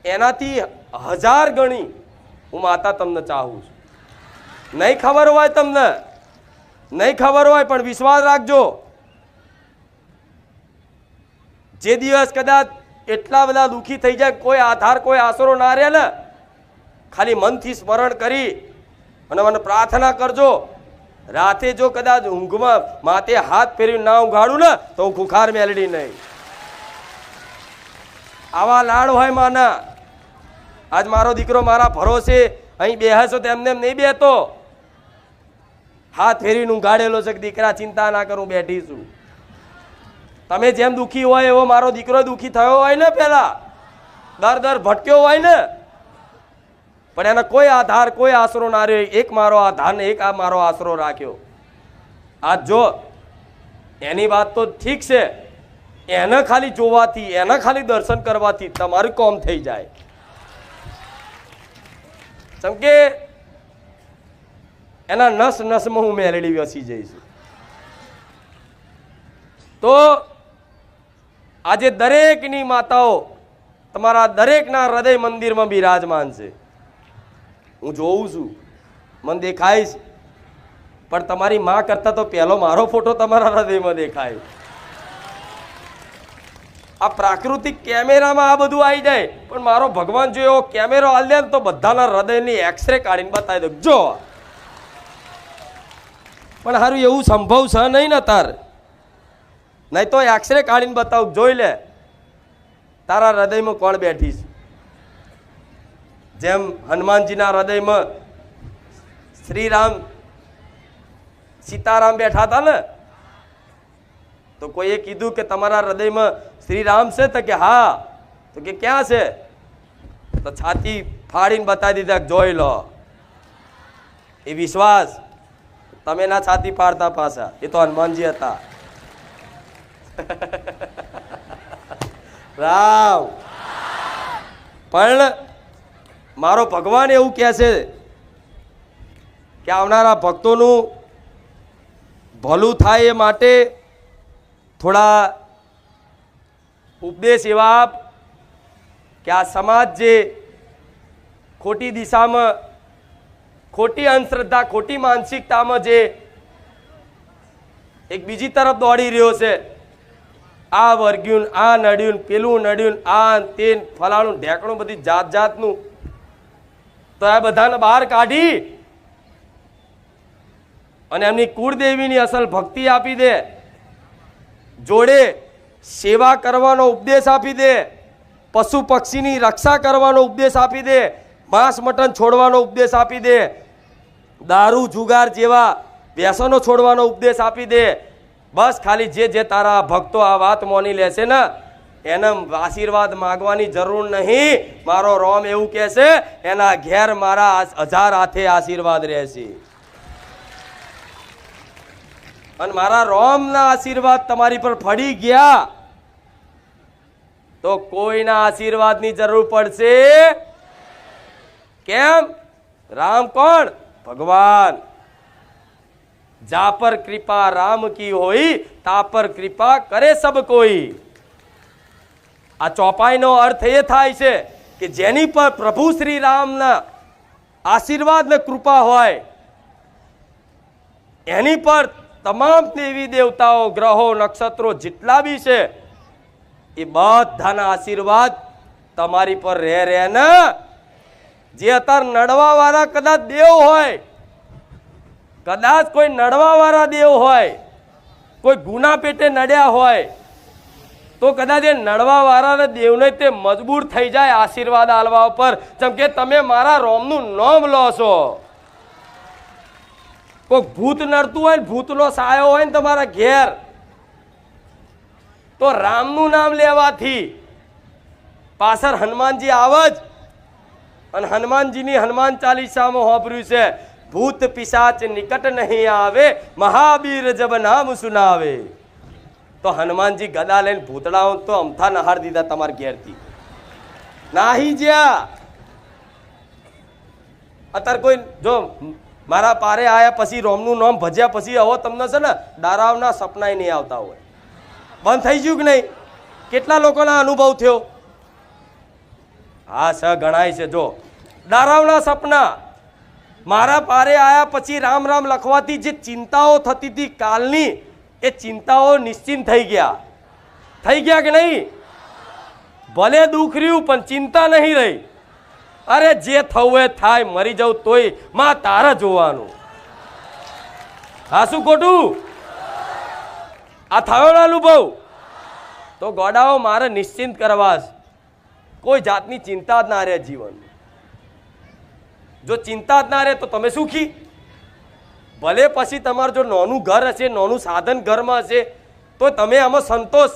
એનાથી 1000 ગણી હું માતા તમને ચાહું છું. નહીં ખબર હોય તમને, નહીં ખબર હોય, પણ વિશ્વાસ રાખજો. જે દિવસ કદાચ એટલા બધા દુઃખી થઈ જાય, કોઈ આધાર કોઈ આશરો ના રહે ને, ખાલી મનથી સ્મરણ કરી અને મને પ્રાર્થના કરજો. રાતે જો કદાચ ઊંઘમાં માથે હાથ ફેરવી ના ઊંઘાડું ને તો હું ખુખાર મેલડી નહીં. આવા લાડ હોય માના. આજ મારો દીકરો મારા ભરોસે અહીં બેહશો તો એમને એમ નહીં બેહતો. હાથ ફેરીને ઊંઘાડેલો છે કે દીકરા ચિંતા ના કરું, બેઠી છું. તમે જેમ દુઃખી હોય એવો મારો દીકરો દુઃખી થયો હોય ને, પેલા દર ભટક્યો હોય ને, પણ એનો કોઈ આધાર કોઈ આશરો ના રહ્યો. એક મારો આધાર ને એક આ મારો આશરો રાખ્યો. આજ જો એની વાત તો ઠીક છે, એને ખાલી જોવાથી, એના ખાલી દર્શન કરવાથી તમારું કામ થઈ જાય. જેમ કે એના નસ નસમાં હું મેલડી વસી જઈશું. તો આજે દરેકની માતાઓ તમારા દરેકના હૃદય મંદિરમાં બિરાજમાન છે. હું જોઉં છું, મને દેખાય છે. પણ તમારી માં કરતા તો પહેલો મારો ફોટો તમારા હૃદયમાં દેખાય. આ પ્રાકૃતિક કેમેરામાં આ બધું આવી જાય, પણ મારો ભગવાન જો એવો કેમેરો હાલ દે તો બધાના હૃદયની એક્સરે કાઢીને બતાવી દો જો. પણ સારું એવું સંભવ છે નહીં ને તાર, નહીં તો એક્સરે કાઢીને બતાવું જોઈ લે તારા હૃદયમાં કોણ બેઠીશ. જેમ હનુમાનજીના હૃદયમાં શ્રીરામ સીતારામ બેઠા હતા ને, તો કોઈએ કીધું કે તમારા હૃદયમાં શ્રીરામ છે? તો કે હા. તો કે ક્યાં છે? તો છાતી ફાડીને બતાવી દીધા જોઈ લો. એ વિશ્વાસ. તમે ના છાતી પાડતા પાછા, એ તો હનુમાનજી હતા. રામ. પણ મારો ભગવાન એવું કહે છે કે આવનારા ભક્તોનું ભલું થાય એ માટે થોડા ઉપદેશ એવા આપ કે આ સમાજ જે ખોટી દિશામાં, ખોટી અંધશ્રદ્ધા, ખોટી માનસિકતામાં જે એક બીજી તરફ દોડી રહ્યો છે, આ વર્ગ્યું, આ નડ્યું, પેલું નડ્યું, આ તે ફલાણું ઢેકણું, બધી જાત જાતનું, તો આ બધાને બહાર કાઢી અને એમની કુળદેવીની અસલ ભક્તિ આપી દે, જોડે સેવા કરવાનો ઉપદેશ આપી દે, પશુ પક્ષીની રક્ષા કરવાનો ઉપદેશ આપી દે, માંસ મટન છોડવાનો ઉપદેશ આપી દે, દારૂ જુગાર જેવા વ્યસનો છોડવાનો ઉપદેશ આપી દે. બસ ખાલી જે તારા ભક્તો આ વાત મોની લેશે ને એને આશીર્વાદ માગવાની જરૂર નહીં. મારો રોમ એવું કહે છે એના ઘેર મારા 1000 હાથે આશીર્વાદ રહેશે. અને મારા રોમના આશીર્વાદ તમારી પર પડી ગયા તો કોઈના આશીર્વાદની જરૂર પડશે કેમ? રામ કોણ? ભગવાન. જા પર કૃપા રામ કી હોઈ, તા પર કૃપા કરે સબ કોઈ. આ ચોપાઈનો અર્થ એ થાય છે કે જેની પર પ્રભુ શ્રી રામના આશીર્વાદ ને કૃપા હોય એની પર તમામ દેવી દેવતાઓ, ગ્રહો, નક્ષત્રો જેટલા બી છે એ બધાના આશીર્વાદ તમારી પર રહે ને. જે અત્યારે નડવા વાળા કદાચ દેવ હોય, કદાચ કોઈ નડવા વાળા દેવ હોય, કોઈ ગુના પેટે નડ્યા હોય, તો કદાચ એ નડવા વાળા દેવને તે મજબૂર થઈ જાય આશીર્વાદ આલવા ઉપર. જેમ કે તમે મારા રોમનું નામ લો છો. કોઈ ભૂત નડતું હોય ને, ભૂતનો સાયો હોય ને તમારા ઘેર, તો રામનું નામ લેવાથી પાછળ હનુમાનજી આવે જ. અને હનુમાનજીની હનુમાન ચાલીસામાં હોભર્યું છે, ભૂત પિશાચ નિકટ નહીં આવે, મહાવીર જબ નામ સુનાવે. તો હનુમાનજી ગદા લઈને ભૂતડાઓ તો અમથા નહાર દીધા તમારા ઘેરથી નાહી જ્યા. અત્યારે કોઈ જો મારા પારે આયા પછી રોમનું નામ ભજ્યા પછી હવે તમને છે ને ડરાવના સપનાય નહીં આવતા હોય. બંધ થઈ ગયું કે નહીં? કેટલા લોકોના અનુભવ થયો? હા સર ગણાય છે. જો ડરાવના સપના મારા પારે આયા પછી રામ રામ લખવાથી જે ચિંતાઓ થતી હતી કાલની, એ ચિંતાઓ નિશ્ચિંત થઈ ગયા. થઈ ગયા કે નહીં? ભલે દુઃખ રહ્યું પણ ચિંતા નહીં રહી. અરે જે થવું એ થાય, મરી જાઉં તોય માં તારે જોવાનું. હા શું ખોટું? આ થયો ને અનુભવ? તો ગોડાઓ મારે નિશ્ચિંત કરવા, કોઈ જાતની ચિંતા જ ના રહે જીવન. જો ચિંતા જ ના રહે તો તમે સુખી. ભલે પછી તમારું જો નાનું ઘર હશે, નાનું સાધન ઘરમાં હશે, તો તમે આમાં સંતોષ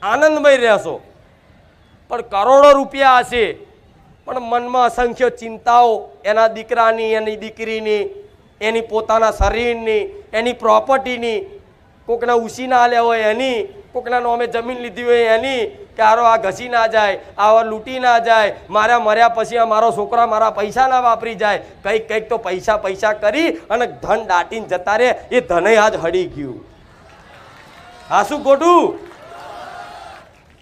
આનંદમય રહેશો. પણ કરોડો રૂપિયા હશે પણ મનમાં અસંખ્ય ચિંતાઓ, એના દીકરાની, એની દીકરીની, એની પોતાના શરીરની, એની પ્રોપર્ટીની, કોકના ઉછી ના લે હોય એની, કોકના નામે જમીન લીધી હોય એની, કે આરો આ ઘસી ના જાય, આવા લૂંટી ના જાય, મારા મર્યા પછી મારો છોકરા મારા પૈસા ના વાપરી જાય. કંઈક કંઈક તો પૈસા પૈસા કરી અને ધન દાટીને જતા રહે. એ ધને આજ હડી ગયું. હા શું ખોટું?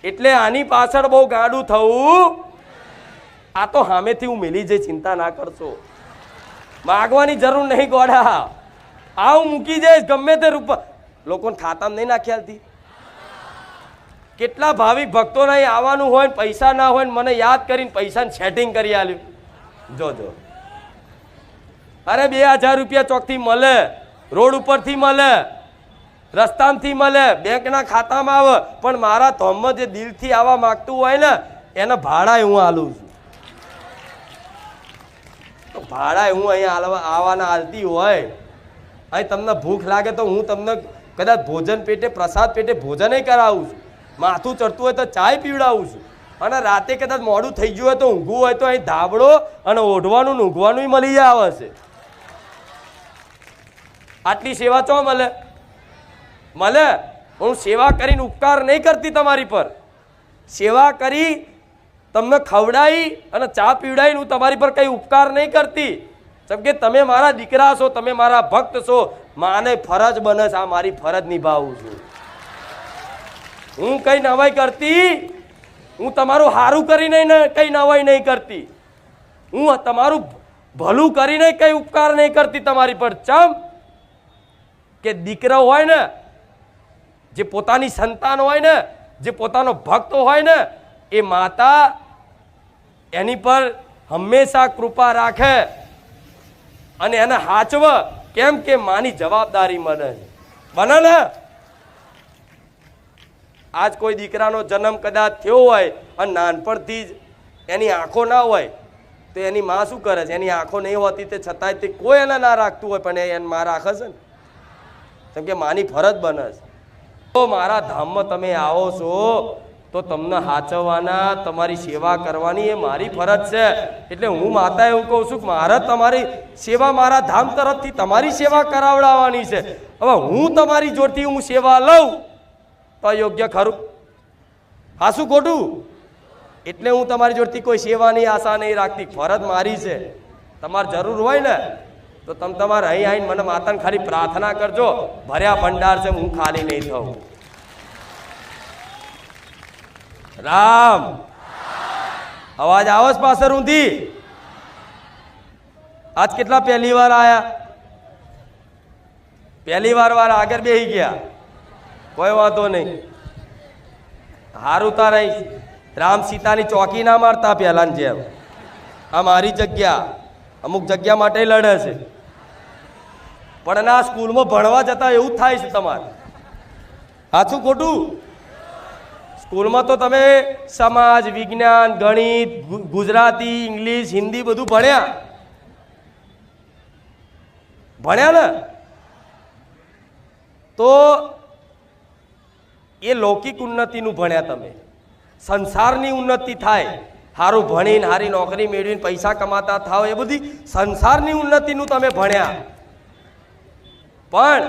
એટલે આની પાછળ બહુ ગાડું થવું. આ તો સામેથી હું મિલી જઈ, ચિંતા ના કરશો. માગવાની જરૂર નહીં ગોડા. આવું મૂકી જઈશ ગમે તે રૂપ લોકોને ખાતામાં નહીં નાખી આલતી. કેટલા ભાવિક ભક્તોને અહીં આવવાનું હોય પૈસા ના હોય મને યાદ કરીને પૈસાને સેટિંગ કરી આલ્યું. જોજો અરે 2000 રૂપિયા ચોકથી મળે, રોડ ઉપરથી મળે, રસ્તામાંથી મળે, બેંકના ખાતામાં આવે, પણ મારા ધોમમાં જે દિલથી આવવા માંગતું હોય ને એના ભાડા હું આલું છું. તો ભાડા હું અહીંયા આવવાના આલતી હોય, અહીં તમને ભૂખ લાગે તો હું તમને કદાચ ભોજન પેટે પ્રસાદ પેટે ભોજન કરાવું છું, માથું ચડતું હોય તો ચાય પીવડાવું છું, અને રાતે કદાચ મોડું થઈ ગયું હોય તો ઊંઘવું હોય તો અહીં ધાબળો અને ઓઢવાનું ઊંઘવાનું મળી આવે છે. આટલી સેવા ચો મળે? મળે. હું સેવા કરીને ઉપકાર નહીં કરતી તમારી પર, સેવા કરી તમને ખવડાવી અને ચા પીવડાવીને હું તમારી પર કંઈ ઉપકાર નહીં કરતી. જેમ કે તમે મારા દીકરા છો, તમે મારા ભક્ત છો, માને ફરજ બને છે, આ મારી ફરજ નિભાવું છું. હું કઈ નવાઈ કરતી, હું તમારું સારું કરીને કઈ નવાઈ નહીં કરતી, હું તમારું ભલું કરીને કઈ ઉપકાર નહીં કરતી તમારી પર. ચમ કે દીકરો હોય ને, જે પોતાની સંતાન હોય ને, જે પોતાનો ભક્ત હોય ને, એ માતા એની પર હંમેશા કૃપા રાખે અને એને હાચવ. કેમ કે માની જવાબદારી બને ને. આજ કોઈ દીકરાનો જન્મ કદાચ થયો હોય અને નાનપણથી જ એની આંખો ના હોય તો એની માં શું કરે છે? એની આંખો નહીં હોતી તે છતાંય તે કોઈ એને ના રાખતું હોય પણ એને માં રાખે છે ને, કેમ કે માની ફરજ બને છે. તો મારા ધામમાં તમે આવો છો તો તમને હાચવવાના, તમારી સેવા કરવાની એ મારી ફરજ છે. એટલે હું માતા એવું કહું છું કે મારે તમારી સેવા મારા ધામ તરફથી તમારી સેવા કરાવડાવવાની છે. હવે હું તમારી જોડથી હું સેવા લઉં તો યોગ્ય ખરું? હાસું ખોટું? એટલે હું તમારી જોડથી કોઈ સેવાની આશા નહીં રાખતી, ફરજ મારી છે. તમારે જરૂર હોય ને તો તમે તમારે અહીં આવીને મને માતાને ખાલી પ્રાર્થના કરજો, ભર્યા ભંડાર છે, હું ખાલી નહીં થઉં. રામ અવાજ આવે છે પાછળ ઊંધી? આજ કેટલા પહેલી વાર આયા? પહેલી વાર આગળ બેસી ગયા, કોઈ વાંધો નહીં. હારું તારે રામ સીતાની ચોકી ના મારતા પહેલાની જેમ. આ મારી જગ્યા, અમુક જગ્યા માટે લડે છે, પણ આ સ્કૂલમાં ભણવા જતા એવું જ થાય છે તમારે. સાચું ખોટું? સ્કૂલમાં તો તમે સમાજ, વિજ્ઞાન, ગણિત, ગુજરાતી, ઇંગ્લિશ, હિન્દી બધું ભણ્યા ને? તો એ લૌકિક ઉન્નતિનું ભણ્યા તમે. સંસારની ઉન્નતિ થાય, સારું ભણીને સારી નોકરી મેળવીને પૈસા કમાતા થાવ, એ બધી સંસારની ઉન્નતિનું તમે ભણ્યા. પણ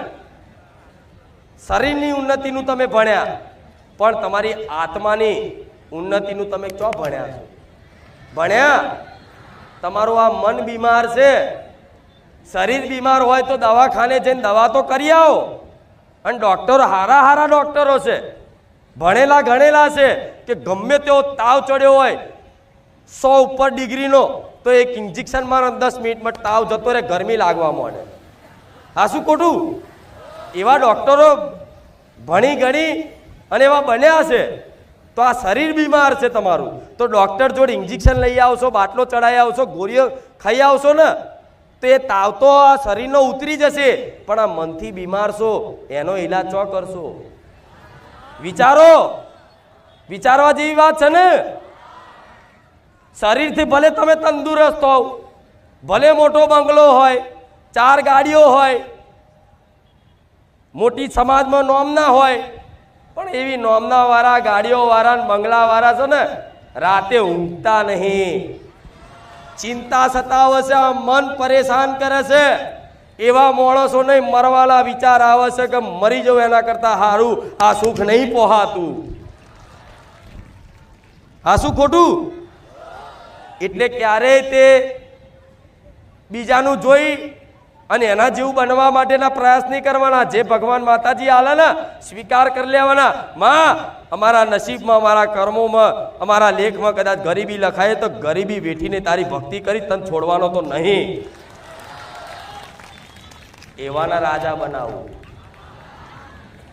શરીરની ઉન્નતિનું તમે ભણ્યા, પણ તમારી આત્માની ઉન્નતિનું તમે ક્યાં ભણ્યા છો? ભણ્યા? તમારું આ મન બીમાર છે, શરીર બીમાર હોય તો દવાખાને જઈને દવા તો કરી આવો. અને ડોક્ટરો હારા ડોક્ટરો છે, ભણેલા ગણેલા છે, કે ગમે તેવો તાવ ચડ્યો હોય 100 ઉપર ડિગ્રીનો તો એક ઇન્જેક્શન મારો 10 મિનિટમાં તાવ જતો રહે, ગરમી લાગવા માંડે. હા શું ખોટું? એવા ડોક્ટરો ભણી ગણી અને એવા બન્યા છે. તો આ શરીર બીમાર છે તમારું, તો ડોક્ટર જોડે ઇન્જેક્શન લઈ આવશો, બાટલો ચડાવી આવશો, ગોળીઓ ખાઈ આવશો ને તો એ તાવ તો આ શરીરનો ઉતરી જશે, પણ આ મનથી બીમાર છો એનો ઈલાજ ચો કરશો? વિચારો, વિચારવા જેવી વાત છે ને. શરીરથી ભલે તમે તંદુરસ્ત હોવ, ભલે મોટો બંગલો હોય, 4 ગાડીઓ હોય, મોટી સમાજમાં નોમના હોય, પણ એવી નોમના વાળા, ગાડીઓ વાળા, બંગલા વાળા છે ને, રાતે ઊંઘતા નહીં, ચિંતા સતાવે છે, મન પરેશાન કરે છે. એવા માણસો નહીં મરવાલા વિચાર આવે છે કે મરી જવું એના કરતા સારું આ સુખ નહીં પોહાતું. હા શું ખોટું? એટલે ક્યારેય તે બીજાનું જોઈ અને એના જેવું બનવા માટેના પ્રયાસ નહીં કરવાના. જે ભગવાન માતાજી આલે ને સ્વીકાર કરી લેવાના. માં, અમારા નસીબમાં, અમારા કર્મોમાં, અમારા લેખમાં કદાચ ગરીબી લખાય તો ગરીબી વેઠીને તારી ભક્તિ કરી તને છોડવાનો તો નહીં. એવાના રાજા બનાવું.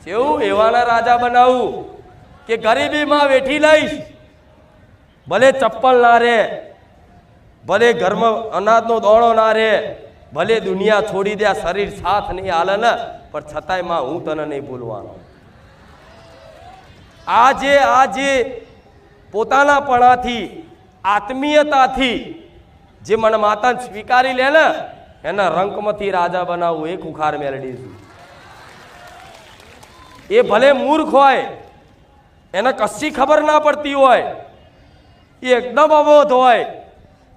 કેવું? એવાના રાજા બનાવું કે ગરીબીમાં વેઠી લઈશ, ભલે ચપ્પલ ના રે, ભલે ઘરમાં અનાજનો દોણો ના રે, ભલે દુનિયા છોડી દે, શરીર સાથ નહીં હાલે ને, પણ છતાંય માં હું તને નહીં ભૂલવાનો. આજે પોતાના પણાથી, આત્મીયતાથી જે મને માતાને સ્વીકારી લે ને, એના રંકમાંથી રાજા બનાવવું. એ ખુખાર મેલડી છું. એ ભલે મૂર્ખ હોય, એને કશી ખબર ના પડતી હોય, એ એકદમ અબોધ હોય,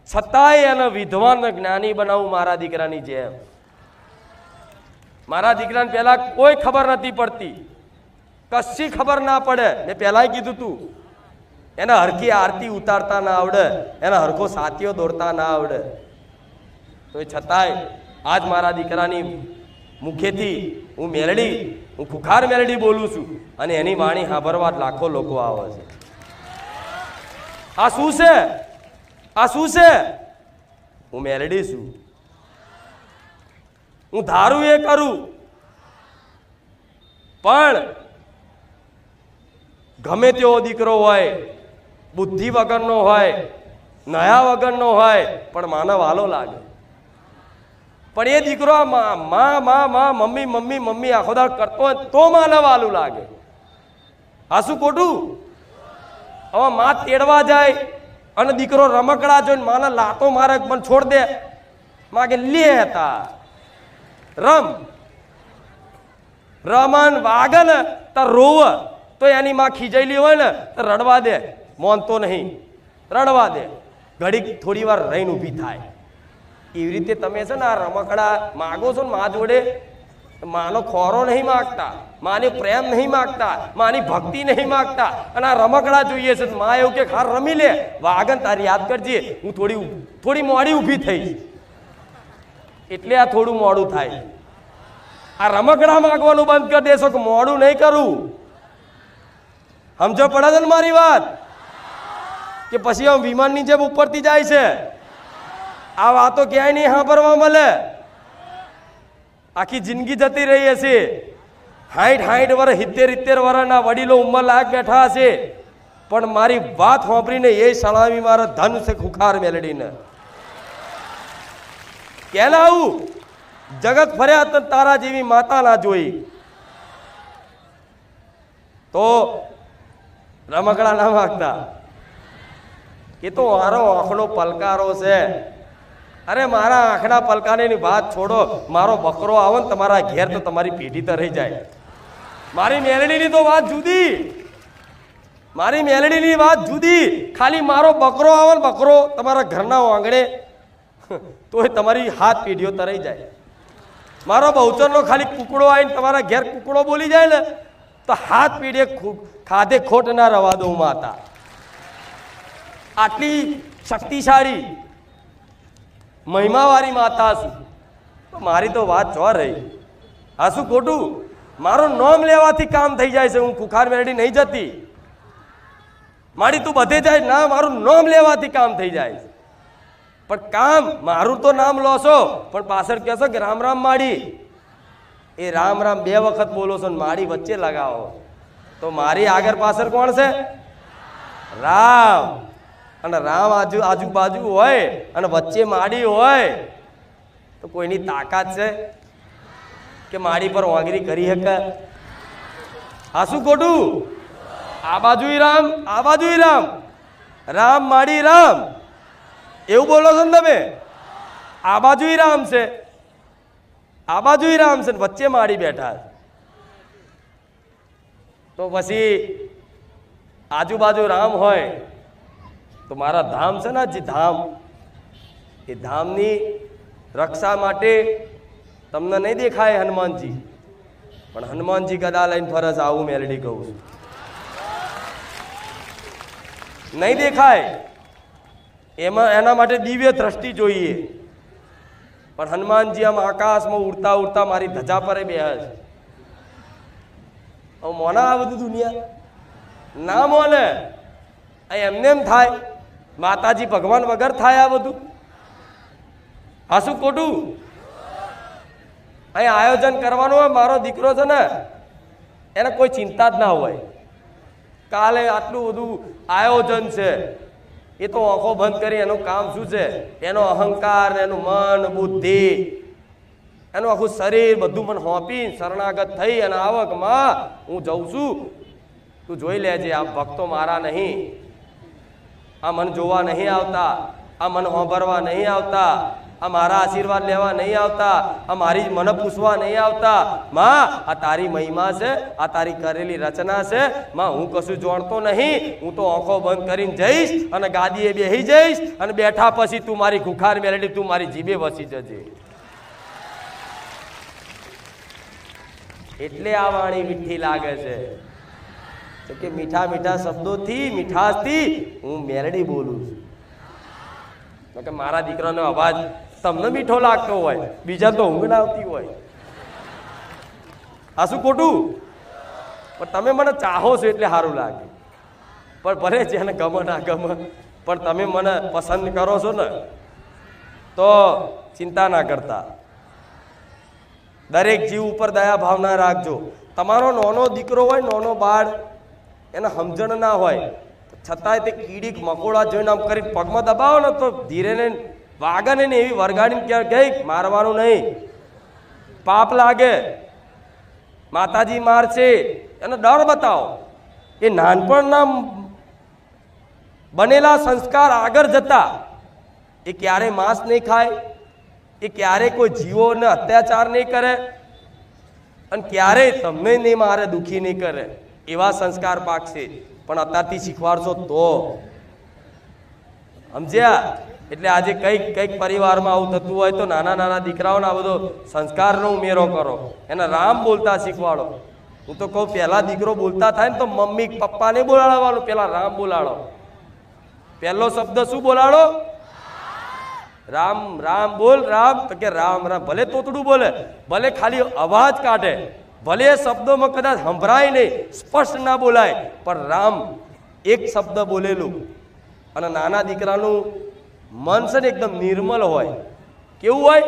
છતાંય એને વિદ્વાન જ્ઞાની બનાવું મારા દીકરાની જેમ. મારા દીકરાને પહેલા કોઈ ખબર નથી પડતી, કશી ખબર ના પડે. મેં પહેલાંય કીધું તું, એને હરખી આરતી ઉતારતા ના આવડે, એને હરખો સાથીઓ દોરતા ના આવડે, તો એ છતાંય આજ મારા દીકરાની મુખેથી હું મેલડી, હું ખુખાર મેલડી બોલું છું, અને એની વાણી સાંભળવા લાખો લોકો આવે છે. આ શું છે? આ શું છે? હું મેલડી છું. હું ધારું એ કરું, પણ ગમે તેવો દીકરો હોય, બુદ્ધિ વગરનો હોય, નયા વગરનો હોય, પણ માનવ હાલો લાગે. પણ એ દીકરો મમ્મી મમ્મી મમ્મી આખો દાડ કરતો હોય તો માનવ હાલું લાગે. આ શું ખોટું? હવે માં તેડવા જાય અને દીકરો રમકડા જોઈને માને લાતો મારે, પણ છોડ દે. માં કે લે હતા રમન વાગે ને તો રોવ, તો એની માં ખીજાયેલી હોય ને તો રડવા દે, મોનતો નહીં, રડવા દે. ઘડીક થોડી વાર રહીને ઊભી થાય. એવી રીતે તમે છે ને આ રમકડા માગો છો ને મા જોડે, માનો ખોરો નહીં માગતા, માને પ્રેમ નહીં માગતા, માની ભક્તિ નહીં માગતા, અને આ રમકડા જોઈએ છે. માં એવું કે ખાર રમી લે, વાગન તારી યાદ કરજે, હું થોડી મોડી ઊભી થઈ, એટલે આ થોડું મોડું થાય. આ રમકડા માગવાનું બંધ કરી દેશો કે મોડું નહીં કરું. સમજો પડે છે ને મારી વાત? કે પછી આમ વિમાનની જેમ ઉપરથી જાય છે. આ વાતો ક્યાંય નહીં સાંભળવા મળે. આખી જિંદગી જતી રહી હશે, 60 વર્ષ 70 વર્ષના વડીલો ઉંમર લાયક બેઠા હશે, પણ મારી વાત સાંભળીને એ સલામી મારા ધન છે ખુખાર મેલડીને. કેલા આવું જગત ફર્યા તો તારા જેવી માતા ના જોઈ, તો રમકડા ના માગતા. એ તો મારો આંખનો પલકારો છે. અરે મારા આંખના પલકારની વાત છોડો, મારો બકરો આવે ને તમારા ઘેર તો તમારી પેઢી તો રહી જાય. મારી મેલડીની તો વાત જુદી, મારી મેલડીની વાત જુદી. ખાલી મારો બકરો આવે ને, બકરો તમારા ઘરના આંગણે, તોય તમારી હાથ પેઢીઓ તરાઈ જાય. મારો બહુચરનો ખાલી કુકડો આવીને તમારા ઘેર કુકડો બોલી જાય ને, તો હાથ પેઢીએ ખાધે ખોટ ના રવા દઉં માતા. આટલી શક્તિશાળી મહિમાવાળી માતા છું, મારી તો વાત ચો રહી. આ શું ખોટું? મારું નામ લેવાથી કામ થઈ જાય છે. હું ખુખાર મેલડી નહીં જતી, મારી તું બધે જાય ના, મારું નામ લેવાથી કામ થઈ જાય છે. પણ કામ મારું તો નામ લો છો, પણ પાછળ કહેશો કે રામ રામ માડી. એ રામ રામ 2 વખત બોલો છો ને માડી વચ્ચે લગાવો, તો મારી આગળ પાછળ કોણ છે? રામ. અને રામ આજુબાજુ હોય અને વચ્ચે માડી હોય, તો કોઈની તાકાત છે કે માડી પર વાંગરી કરી શકે? આ શું ખોટું? આ બાજુ રામ, આ બાજુ રામ, રામ માડી રામ, એવું બોલો છો ને તમે? આ બાજુ રામ છે, આ બાજુ રામ છે, વચ્ચે માડી બેઠા. તો પછી આજુબાજુ રામ હોય તો મારા ધામ છે ને, જે ધામ, એ ધામની રક્ષા માટે તમને નહીં દેખાય હનુમાનજી, પણ હનુમાનજી ગદા લઈને ફરજ. આવું મેલડી કહું છું, નહીં દેખાય. એના માટે દિવ્ય દ્રષ્ટિ જોઈએ. પણ હનુમાનજી આમ આકાશમાં ઉડતા ઉડતા મારી ધજા પર બેહે છે. મોના આ બધું દુનિયા ના મોને. એમને એમ થાય માતાજી ભગવાન વગર થાય આ બધું? આ શું ખોટું? અહીંયા આયોજન કરવાનું હોય, મારો દીકરો છે ને એને કોઈ ચિંતા જ ના હોય, કાલે આટલું બધું આયોજન છે, એ તો આંખો બંધ કરી એનું કામ શું છે, એનો અહંકાર, એનું મન, બુદ્ધિ, એનું આખું શરીર બધું મને હોંપી શરણાગત થઈ અને આવક માં હું જઉં છું, તું જોઈ લેજે, આ ભક્તો મારા નહીં, આ મન જોવા નહીં આવતા, આ મન હોંભરવા નહીં આવતા, આ મારા આશીર્વાદ લેવા નહીં આવતા, આ મારી મને પૂછવા નહીં આવતા, માં આ તારી મહિમા છે, આ તારી કરેલી રચના છે, માં હું કશું જાણતો નહીં, હું તો આંખો બંધ કરીને જઈશ અને ગાદીએ બેસી જઈશ અને બેઠા પછી તું મારી ખુખાર મેલડી, તું મારી જીભે વસી જજે. એટલે આ વાણી મીઠી લાગે છે કે મીઠા મીઠા શબ્દોથી, મીઠાશથી હું મેલડી બોલું છું. કે મારા દીકરાનો અવાજ તમને મીઠો લાગતો હોય, બીજા તો ઊંઘ ના આવતી હોય. આ શું ખોટું? પણ તમે મને ચાહો છો એટલે સારું લાગે. પણ ભલે જેને ગમે ના ગમે, પણ તમે મને પસંદ કરો છો ને તો ચિંતા ના કરતા. દરેક જીવ ઉપર દયા ભાવના રાખજો. તમારો નાનો દીકરો હોય, નાનો બાળ, એને સમજણ ના હોય છતાંય તે કીડીક મકોડા જોઈને આમ કરી પગમાં દબાવો ને તો ધીરે ને વાગે ને એવી વરગાડીને ગઈ, મારવાનું નહીં, પાપ લાગે, માતાજી મારશે, એનો ડર બતાવો. એ નાનપણના બનેલા સંસ્કાર આગળ જતા એ ક્યારે માંસ નહીં ખાય, એ ક્યારે કોઈ જીવોને અત્યાચાર નહીં કરે અને ક્યારેય તમને નહીં મારે, દુઃખી નહીં કરે, એવા સંસ્કાર પાકશે. પણ અત્યારથી શીખવાડશો તો સમજ્યા? એટલે આજે કઈક પરિવારમાં આવું થતું હોય તો નાના નાના દીકરાઓને આ બધો સંસ્કારનો ઉમેરો કરો, એને રામ બોલતા શીખવાડો. હું તો કહું પહેલા દીકરો બોલતા થાય ને તો મમ્મી પપ્પાને બોલાડવાનું, પેલા રામ બોલાડો. પહેલો શબ્દ શું બોલાડો? રામ. રામ બોલ, રામ. તો કે રામ રામ. ભલે તોતડું બોલે, ભલે ખાલી અવાજ કાઢે, ભલે એ શબ્દોમાં કદાચ સંભળાય નહીં, સ્પષ્ટ ના બોલાય, પણ રામ એક શબ્દ બોલેલું. અને નાના દીકરાનું મન છે ને એકદમ નિર્મલ હોય. કેવું હોય?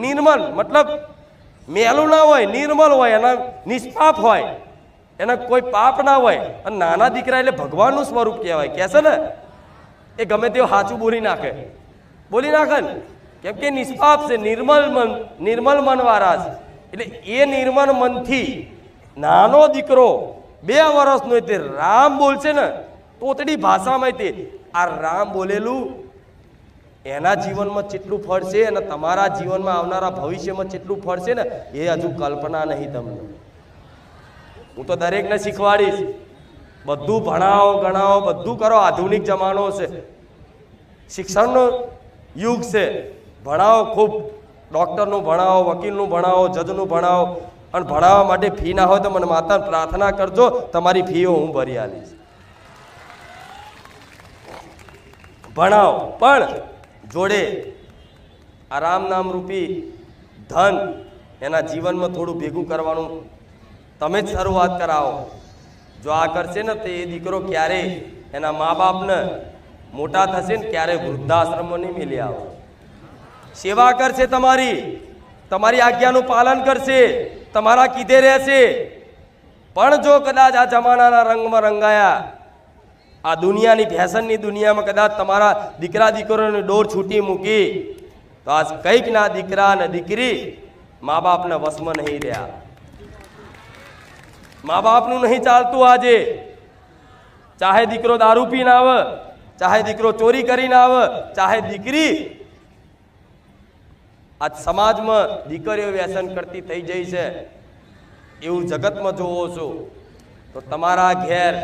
નિર્મલ મતલબ મેલું ના હોય, નિર્મલ હોય, એના નિષ્પાપ હોય, એના કોઈ પાપ ના હોય. અને નાના દીકરા એટલે ભગવાનનું સ્વરૂપ કહેવાય. કહેશે ને એ ગમે તેવું સાચું બોલી નાખે ને, કેમ કે નિષ્પાપ છે, નિર્મલ મન વાળા છે. એટલે એ નિર્મલ મનથી નાનો દીકરો 2 વર્ષનો તે રામ બોલશે ને, તોતડી ભાષામાં તે આ રામ બોલેલું એના જીવનમાં કેટલું ફળ છે અને તમારા જીવનમાં આવનારા ભવિષ્યમાં કેટલું ફળ છે ને એ હજુ કલ્પના નહીં તમને. હું તો દરેકને શીખવાડીશ, બધું ભણાવો ગણાવો બધું કરો. આધુનિક જમાનો છે, શિક્ષણનો યુગ છે, ભણાવો ખૂબ, ડૉક્ટરનું ભણાવો, વકીલનું ભણાવો, જજનું ભણાવો. અને ભણાવવા માટે ફી ના હોય તો મને માતા પ્રાર્થના કરજો, તમારી ફીઓ હું ભરી આલીશ. ભણાવો, પણ જોડે આ રામ નામ રૂપી ધન એના જીવનમાં થોડું ભેગું કરવાનું તમે જ શરૂઆત કરાવો. જો આ કરશે ને તો એ દીકરો ક્યારે એના મા બાપને મોટા થશે ને ક્યારે વૃદ્ધાશ્રમમાં નહીં મેલી આવે. સેવા કરશે, તમારી આજ્ઞાનું પાલન કરશે, તમારા કીધે રહેશે. પણ જો કદાચ આ જમાનાના રંગમાં રંગાયા, આ દુનિયાની ફેશનની દુનિયામાં કદાચ તમારા દીકરા દીકરીઓને ડોર છૂટી મૂકી તો આજ કંઈક ના દીકરા ને દીકરી મા બાપના વશમાં નહીં રહ્યા. મા બાપનું નહીં ચાલતું આજે. ચાહે દીકરો દારૂ પીને આવે, ચાહે દીકરો ચોરી કરીને આવે, ચાહે દીકરી આજ સમાજમાં દીકરીઓ વ્યસન કરતી થઈ જઈ છે, એવું જગતમાં જોવો છો. તો તમારા ઘેર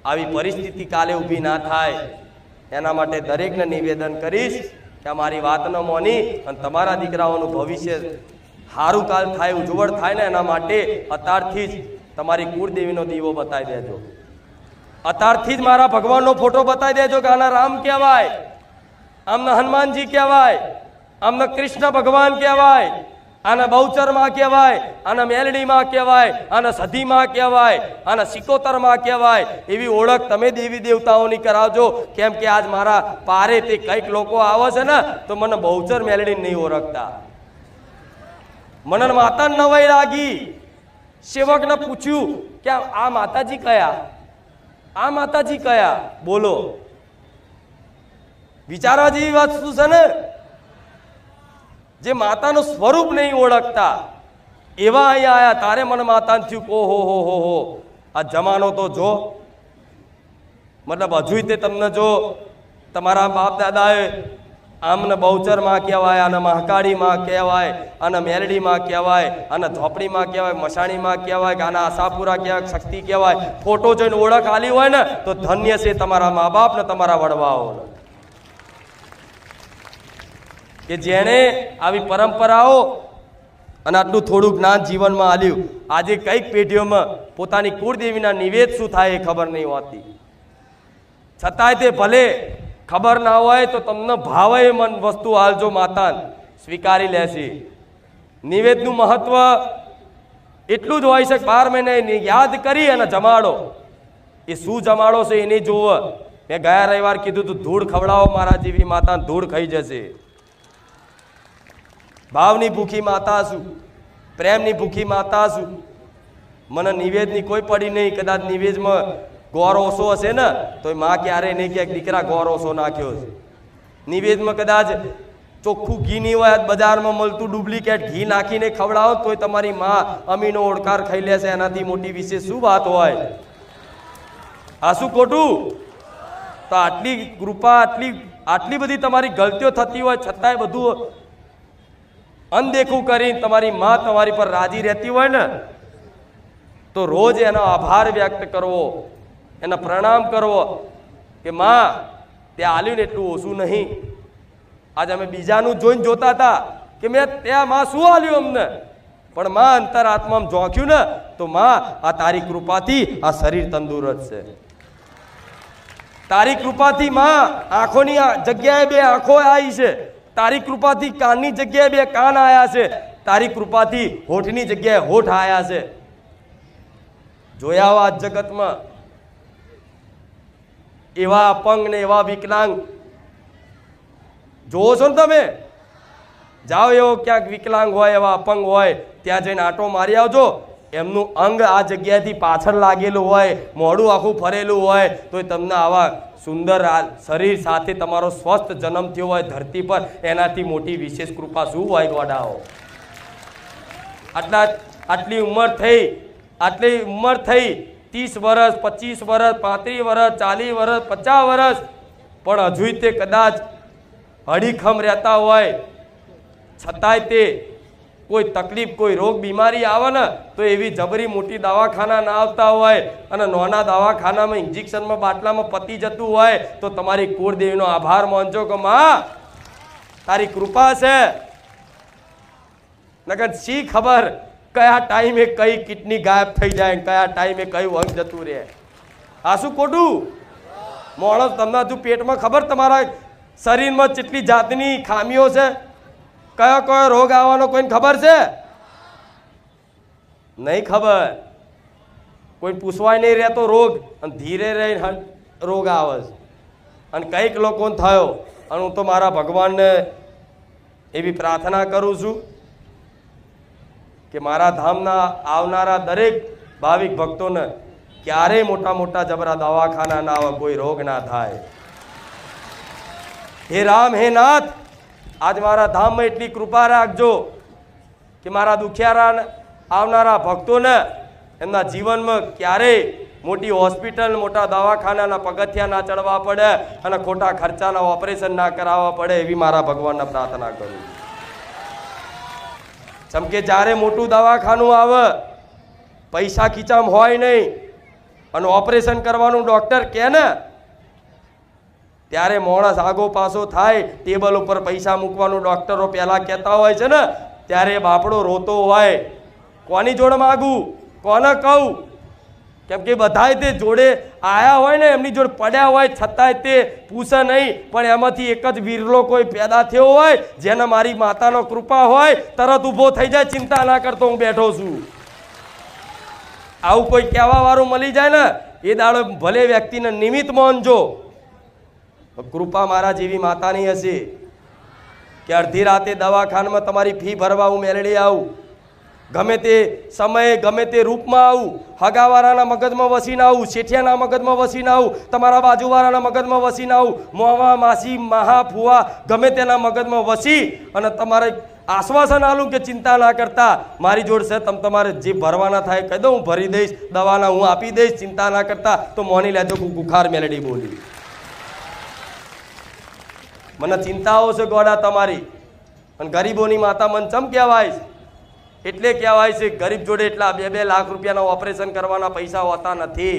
આવી પરિસ્થિતિ કાલે ઊભી ના થાય એના માટે દરેકને નિવેદન કરીશ કે મારી વાત ન માની અને તમારા દીકરાઓનું ભવિષ્ય સારું કાલ થાય, ઉજ્જવળ થાય ને એના માટે અત્યારથી જ તમારી કુળદેવીનો દીવો બતાવી દેજો. અત્યારથી જ મારા ભગવાનનો ફોટો બતાવી દેજો કે આના રામ કહેવાય, આમના હનુમાનજી કહેવાય, આમના કૃષ્ણ ભગવાન કહેવાય, આના બહુચરમાં કહેવાય, આના મેલડીમાં કહેવાય, આના સધીમાં કહેવાય, આના સિકોતરમાં કહેવાય. એવી ઓળખ તમે દેવી દેવતાઓની કરાવજો. કેમ કે આજ મારા પારે તે કંઈક લોકો આવે છે ને તો મને બહુચર મેલડી નહીં ઓળખતા. મને માતા નવાઈ લાગી. સેવકને પૂછ્યું કે આ માતાજી કયા, આ માતાજી કયા? બોલો, વિચારવા જેવી વાત શું છે ને? જે માતાનું સ્વરૂપ નહીં ઓળખતા એવા અહીંયા આયા. તારે મને માતા થયું. ઓહો હો હો હો, આ જમાનો તો જો, મતલબ હજુ તે તમને જો તમારા બાપ દાદાએ આમને બહુચરમાં કહેવાય, અને મહાકાળીમાં કહેવાય, અને મેલડીમાં કહેવાય, અને ઝોપડીમાં કહેવાય, મસાણીમાં કહેવાય, કે આના આશાપુરા કહેવાય, શક્તિ કહેવાય. ફોટો જોઈને ઓળખ આલી હોય ને તો ધન્ય છે તમારા મા બાપ ને તમારા વડવાઓ, કે જેણે આવી પરંપરાઓ અને આટલું થોડું જ્ઞાન જીવનમાં આલ્યું. આજે કઈક પેઢીઓમાં પોતાની કુળદેવીના નિવેદ શું થાય એ ખબર નહીં હોતી. છતાંય તે ભલે ખબર ના હોય તો તમને ભાવે મન વસ્તુ હાલજો, માતા સ્વીકારી લેશે. નિવેદનું મહત્વ એટલું જ હોય છે, 12 મહિને યાદ કરી અને જમાડો. એ શું જમાડો છે એને જોવો. મેં ગયા રવિવાર કીધું તું, ધૂળ ખવડાવો મારા જેવી માતા, ધૂળ ખાઈ જશે. ભાવની ભૂખી માતા છું, પ્રેમની ભૂખી માતા છું. મને નિવેદની કોઈ પડી નહીં. કદાચ નિવેદમાં ગોર ઓછો હશે ને તો માં ક્યારે નહીં કે દીકરા ગોર ઓછો નાખ્યો છે. નિવેદમાં કદાચ ચોખ્ખું ઘી નહીં હોય, બજારમાં મળતું ડુપ્લિકેટ ઘી નાખીને ખવડાવો તોય તમારી માં અમીનો ઓળકાર ખાઈ લેશે. એનાથી મોટી વિશે શું વાત હોય? આ શું ખોટું? તો આટલી કૃપા, આટલી બધી તમારી ગલતીઓ થતી હોય છતાંય બધું અનદેખું કરીને તમારી માં તમારી પર રાજી રહેતી હોય ને, તો રોજ એનો આભાર વ્યક્ત કરવો, એના પ્રણામ કરવો કે માં તે આલ્યું ને એટલું ઓછું નહીં. આજે અમે બીજાનું જોઈને જોતા હતા કે મેં ત્યાં માં શું આલ્યું અમને, પણ માં અંતરાત્મામાં ઝોંક્યું ને તો માં આ તારી કૃપાથી આ શરીર તંદુરસ્ત છે. તારી કૃપાથી માં આંખોની જગ્યાએ 2 આંખો આવી છે. તારી કૃપાથી કાનની જગ્યાએ 2 કાન આયા છે. તારી કૃપાથી હોઠની જગ્યાએ હોઠ આયા છે. જોયા આ જગતમાં એવા અપંગ ને એવા વિકલાંગ જોવો છો ને તમે? જાઓ એવો ક્યાંક વિકલાંગ હોય, એવા અપંગ હોય, ત્યાં જઈને આંટો મારી આવજો. એમનું અંગ આ જગ્યાએથી પાછળ લાગેલું હોય, મોઢું આખું ફરેલું હોય, તો તમને આવા સુંદર શરીર સાથે તમારો સ્વસ્થ જન્મ થયો હોય ધરતી પર, એનાથી મોટી વિશેષ કૃપા શું હોય ગોડાઓ? આટલી ઉંમર થઈ 30 વર્ષ, 25 વર્ષ, 35 વર્ષ, 40 વર્ષ, 50 વર્ષ, પણ હજુ તે કદાચ હડીખમ રહેતા હોય, છતાંય તે કોઈ તકલીફ, કોઈ રોગ બીમારી આવે ને તો એવી જબરી મોટી દવાખાના ના આવતા હોય, અને નાના દવાખાનામાં ઇન્જેક્શનમાં બાટલામાં પતી જતું હોય, તો તમારી કુળદેવીનો આભાર માનજો કે માં તારી કૃપા છે. નકર શી ખબર કયા ટાઈમે કઈ કિડની ગાયબ થઈ જાય, કયા ટાઈમે કયું અંગ જતું રહે. આ શું ખોટું? માણસ તમને હજુ પેટમાં ખબર તમારા શરીરમાં કેટલી જાતની ખામીઓ છે? કયો કયો રોગ આવવાનો કોઈને ખબર છે? નહીં ખબર. કોઈ પૂછવાય નહીં રહેતો રોગ, અને ધીરે રહીને રોગ આવે છે. અને કંઈક લોકોને થયો. અને હું તો મારા ભગવાનને એવી પ્રાર્થના કરું છું કે મારા ધામના આવનારા દરેક ભાવિક ભક્તોને ક્યારેય મોટા મોટા જબરા દવાખાના ના આવે, કોઈ રોગ ના થાય. હે રામ, હે નાથ, આજ મારા ધામમાં એટલી કૃપા રાખજો કે મારા દુખિયારા આવનારા ભક્તોને એમના જીવનમાં ક્યારેય મોટી હોસ્પિટલ, મોટા દવાખાનાના પગથિયા ના ચડવા પડે, અને ખોટા ખર્ચાના ઓપરેશન ના કરાવવા પડે, એવી મારા ભગવાનને પ્રાર્થના કરું. જેમ કે જ્યારે મોટું દવાખાનું આવે, પૈસા ખીચામાં હોય નહીં, અને ઓપરેશન કરવાનું ડોક્ટર કહે ને, ત્યારે માણસ આગો પાછો થાય. ટેબલ ઉપર પૈસા મૂકવાનું ડોક્ટરો પહેલા કહેતા હોય છે ને, ત્યારે બાપડો રોતો હોય, કોની જોડે માગું, કોને કહું? કેમ કે બધાય તે જોડે આયા હોય ને, એમની જોડે પડ્યા હોય, છતાંય તે પૂછે નહીં. પણ એમાંથી એક જ વીરલો કોઈ પેદા થયો હોય, જેને મારી માતાનો કૃપા હોય, તરત ઊભો થઈ જાય, ચિંતા ના કરતો હું બેઠો છું. આવું કોઈ કહેવા વાળું મળી જાય ને, એ દાડો ભલે વ્યક્તિને નિમિત્ત માનજો. કૃપા મારા જેવી માતાની હશે કે અડધી રાતે દવાખાનામાં તમારી ફી ભરવા હું મેળવી આવું, ગમે તે સમયે ગમે તે રૂપમાં આવું, હગાવાળાના મગજમાં વસીને આવું, શેઠિયાના મગજમાં વસીને આવું, તમારા બાજુવાળાના મગજમાં વસીને આવું, મોવા માસી મહા ફુવા ગમે તેના મગજમાં વસી અને તમારે આશ્વાસન આલું કે ચિંતા ના કરતા, મારી જોડ છે, તમારે જે ભરવાના થાય કહી દો, હું ભરી દઈશ, દવાના હું આપી દઈશ, ચિંતા ના કરતા, તો મોની લેજો ગુખાર મેલડી બોલી. મને ચિંતાઓ છે ગોડા તમારી. અને ગરીબોની માતા મન ચમ કહેવાય એટલે કહેવાય છે ગરીબ જોડે એટલા 2-2 લાખ રૂપિયાના ઓપરેશન કરવાના પૈસા હોતા નથી.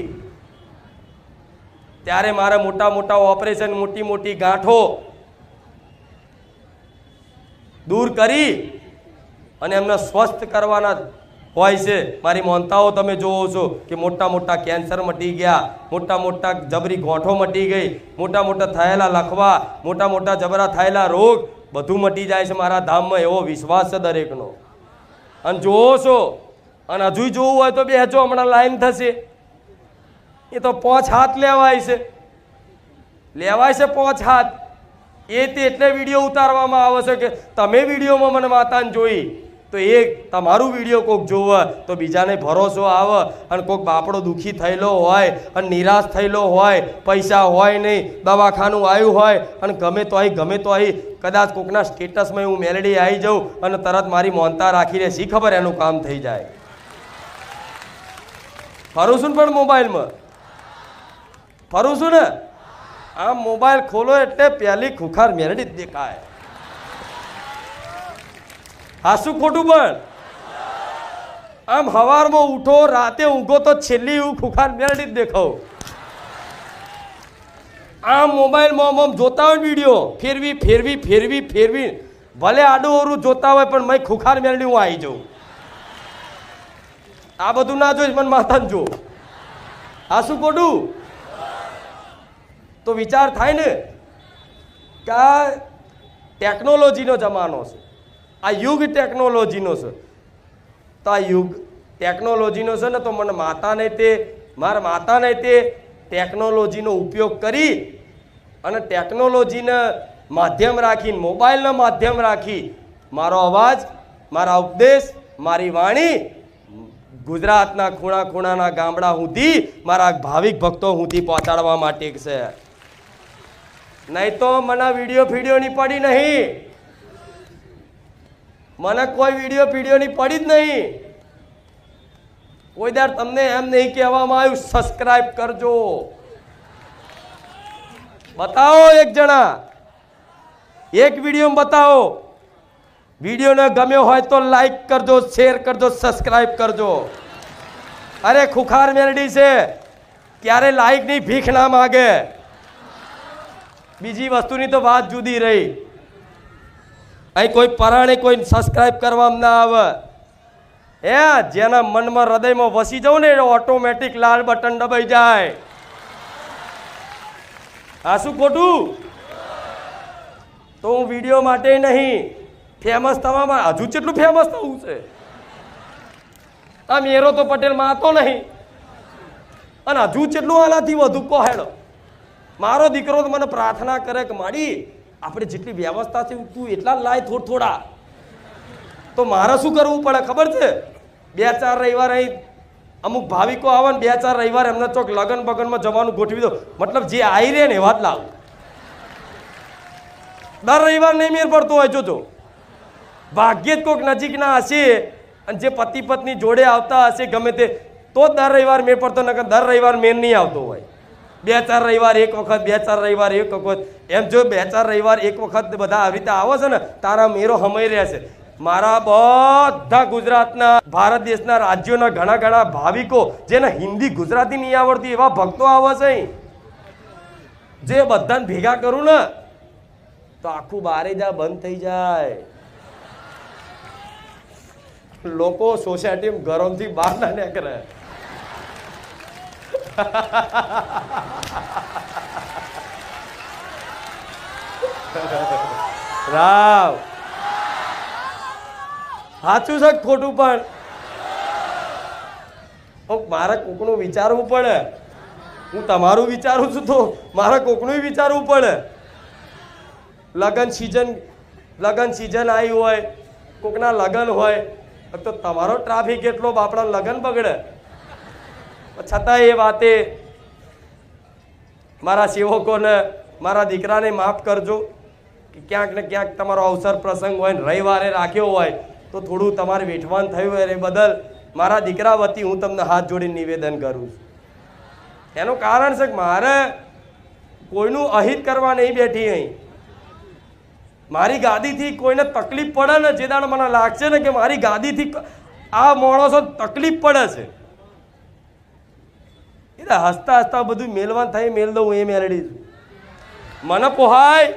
ત્યારે મારે મોટા મોટા ઓપરેશન, મોટી મોટી ગાંઠો દૂર કરી અને એમને સ્વસ્થ કરવાના હોય છે. મારી મોનતાઓ તમે જોવો છો કે મોટા મોટા કેન્સર મટી ગયા, મોટા મોટા જબરી ગોઠો મટી ગઈ, મોટા મોટા થયેલા લખવા, મોટા મોટા જબરા થયેલા રોગ બધું મટી જાય છે મારા ધામમાં, એવો વિશ્વાસ છે દરેકનો. અને જોવો છો, અને હજુ જોવું હોય તો બેસજો, હમણાં લાઈન થશે. એ તો 5 હાથ લેવાય છે 5 હાથ. એ તે એટલે વિડીયો ઉતારવામાં આવે છે કે તમે વિડીયોમાં મને માતાને જોઈ, તો એ તમારું વિડીયો કોઈક જોવે તો બીજાને ભરોસો આવે. અને કોઈક બાપડો દુઃખી થયેલો હોય અને નિરાશ થયેલો હોય, પૈસા હોય નહીં, દવાખાનું આવ્યું હોય, અને ગમે તો અહીં કદાચ કોકના સ્ટેટસમાં હું મેલેડી આવી જાઉં અને તરત મારી મોનતા રાખીને શી ખબર એનું કામ થઈ જાય. ફરું છું પણ મોબાઈલમાં ફરું છું ને, આમ મોબાઈલ ખોલો એટલે પહેલી ખુખાર મેલડી જ દેખાય. હાસું ખોટું પણ આમ હવારમાં ઉઠો, રાતે ઊંઘો તો છેલ્લી હું ખુખાર મેલડી જ દેખાવ. આમ મોબાઈલમાં આમ જોતા હોય વિડીયો ફેરવી ભલે આડું ઓરું જોતા હોય પણ મેં ખુખાર મેલડી હું આવી જાઉં. આ બધું ના જોઈશ, મને માથાને જો. હાસું ખોટું તો વિચાર થાય ને કે આ ટેકનોલોજીનો જમાનો છે, આ યુગ ટેકનોલોજીનો છે. તો આ યુગ ટેકનોલોજીનો છે ને, તો મને મારા માતાને તે ટેકનોલોજીનો ઉપયોગ કરી અને ટેકનોલોજીને માધ્યમ રાખીને, મોબાઈલનો માધ્યમ રાખી મારો અવાજ, મારા ઉપદેશ, મારી વાણી ગુજરાતના ખૂણા ખૂણાના ગામડા સુધી, મારા ભાવિક ભક્તો સુધી પહોંચાડવા માટે છે. નહીં તો મને વિડીયોની પડી નહીં, મને કોઈ વિડીયોની પડી જ નહીં. કોઈ દર તમને એમ નહીં કહેવામાં આવ્યું સબસ્ક્રાઇબ કરજો. બતાવો એક જણા, એક વિડીયો બતાવો. વિડીયોને ગમ્યો હોય તો લાઈક કરજો, શેર કરજો, સબસ્ક્રાઇબ કરજો. અરે ખુખાર મેલડી છે, ક્યારે લાઈક ની ભીખ ના માગે. બીજી વસ્તુની તો વાત જુદી રહી. અહીં કોઈ પરાણે કોઈ સબસ્ક્રાઇબ કરવામાં ના આવે. જેના મનમાં હૃદયમાં વસી જાવ ને ઓટોમેટિક લાલ બટન દબાઈ જાય. આ શું ખોટું? તો હું વિડીયો માટે નહીં, ફેમસ થવામાં હજુ કેટલું ફેમસ થવું છે. આ મેરો તો પટેલ માતો નહીં અને હજુ કેટલું આનાથી વધુ કહેલો. મારો દીકરો તો મને પ્રાર્થના કરે કે માડી આપણે જેટલી વ્યવસ્થા છે તું એટલા લાય થોડા. તો મારે શું કરવું પડે ખબર છે? 2-4 રવિવાર અહીં અમુક ભાવિકો આવે ને 2-4 રવિવાર એમને ચોક લગન બગનમાં જવાનું ગોઠવી દો. મતલબ જે આવી રહે ને એવા જ લાવ. દર રવિવાર નહીં મેર પડતો હોય જોજો. ભાગ્યે જ કોઈક નજીકના હશે અને જે પતિ પત્ની જોડે આવતા હશે ગમે તે, તો જ દર રવિવાર મેર પડતો, નકર દર રવિવાર મેર નહીં આવતો હોય. 2-4 રવિવાર એક વખત, 2-4 રવિવાર એક વખત, એમ જો 2-4 રવિવાર એક વખત બધા આવી રીતે આવે છે ને તારા મેરો હમાઈ રહેશે. મારા બધા ગુજરાતના, ભારત દેશના રાજ્યોના ઘણા ભાવિકો જેને હિન્દી ગુજરાતી નહીં આવડતી એવા ભક્તો આવે છે. જે બધાને ભેગા કરું ને તો આખું બારેજા બંધ થઈ જાય. લોકો સોસાયટી ઘરોથી બહાર ના નીકળે. રાવ સાચું છે ખોટું? પણ મારે કોકનું વિચારવું પડે. હું તમારું વિચારું છું તો મારે કોકનું વિચારવું પડે. લગન સિઝન આવી હોય, કોકના લગન હોય તો તમારો ટ્રાફિક એટલો બાપડા લગન બગડે. છતાં એ વાતે મારા સેવકોને, મારા દીકરાને માફ કરજો કે ક્યાંક ને ક્યાંક તમારો અવસર પ્રસંગ હોય ને રવિવારે રાખ્યો હોય તો થોડું તમારે વેઠવાન થયું હોય એ બદલ મારા દીકરા વતી હું તમને હાથ જોડીને નિવેદન કરું છું. એનું કારણ છે કે મારે કોઈનું અહિત કરવા નહીં બેઠી અહીં. મારી ગાદીથી કોઈને તકલીફ પડે ને, જે દાડ મને લાગશે ને કે મારી ગાદીથી આ માણસો તકલીફ પડે છે, એટલે હસતા હસતા બધું મેલવાન થઈ મેલ દઉં એ મેળડી છું. મને પોહાય.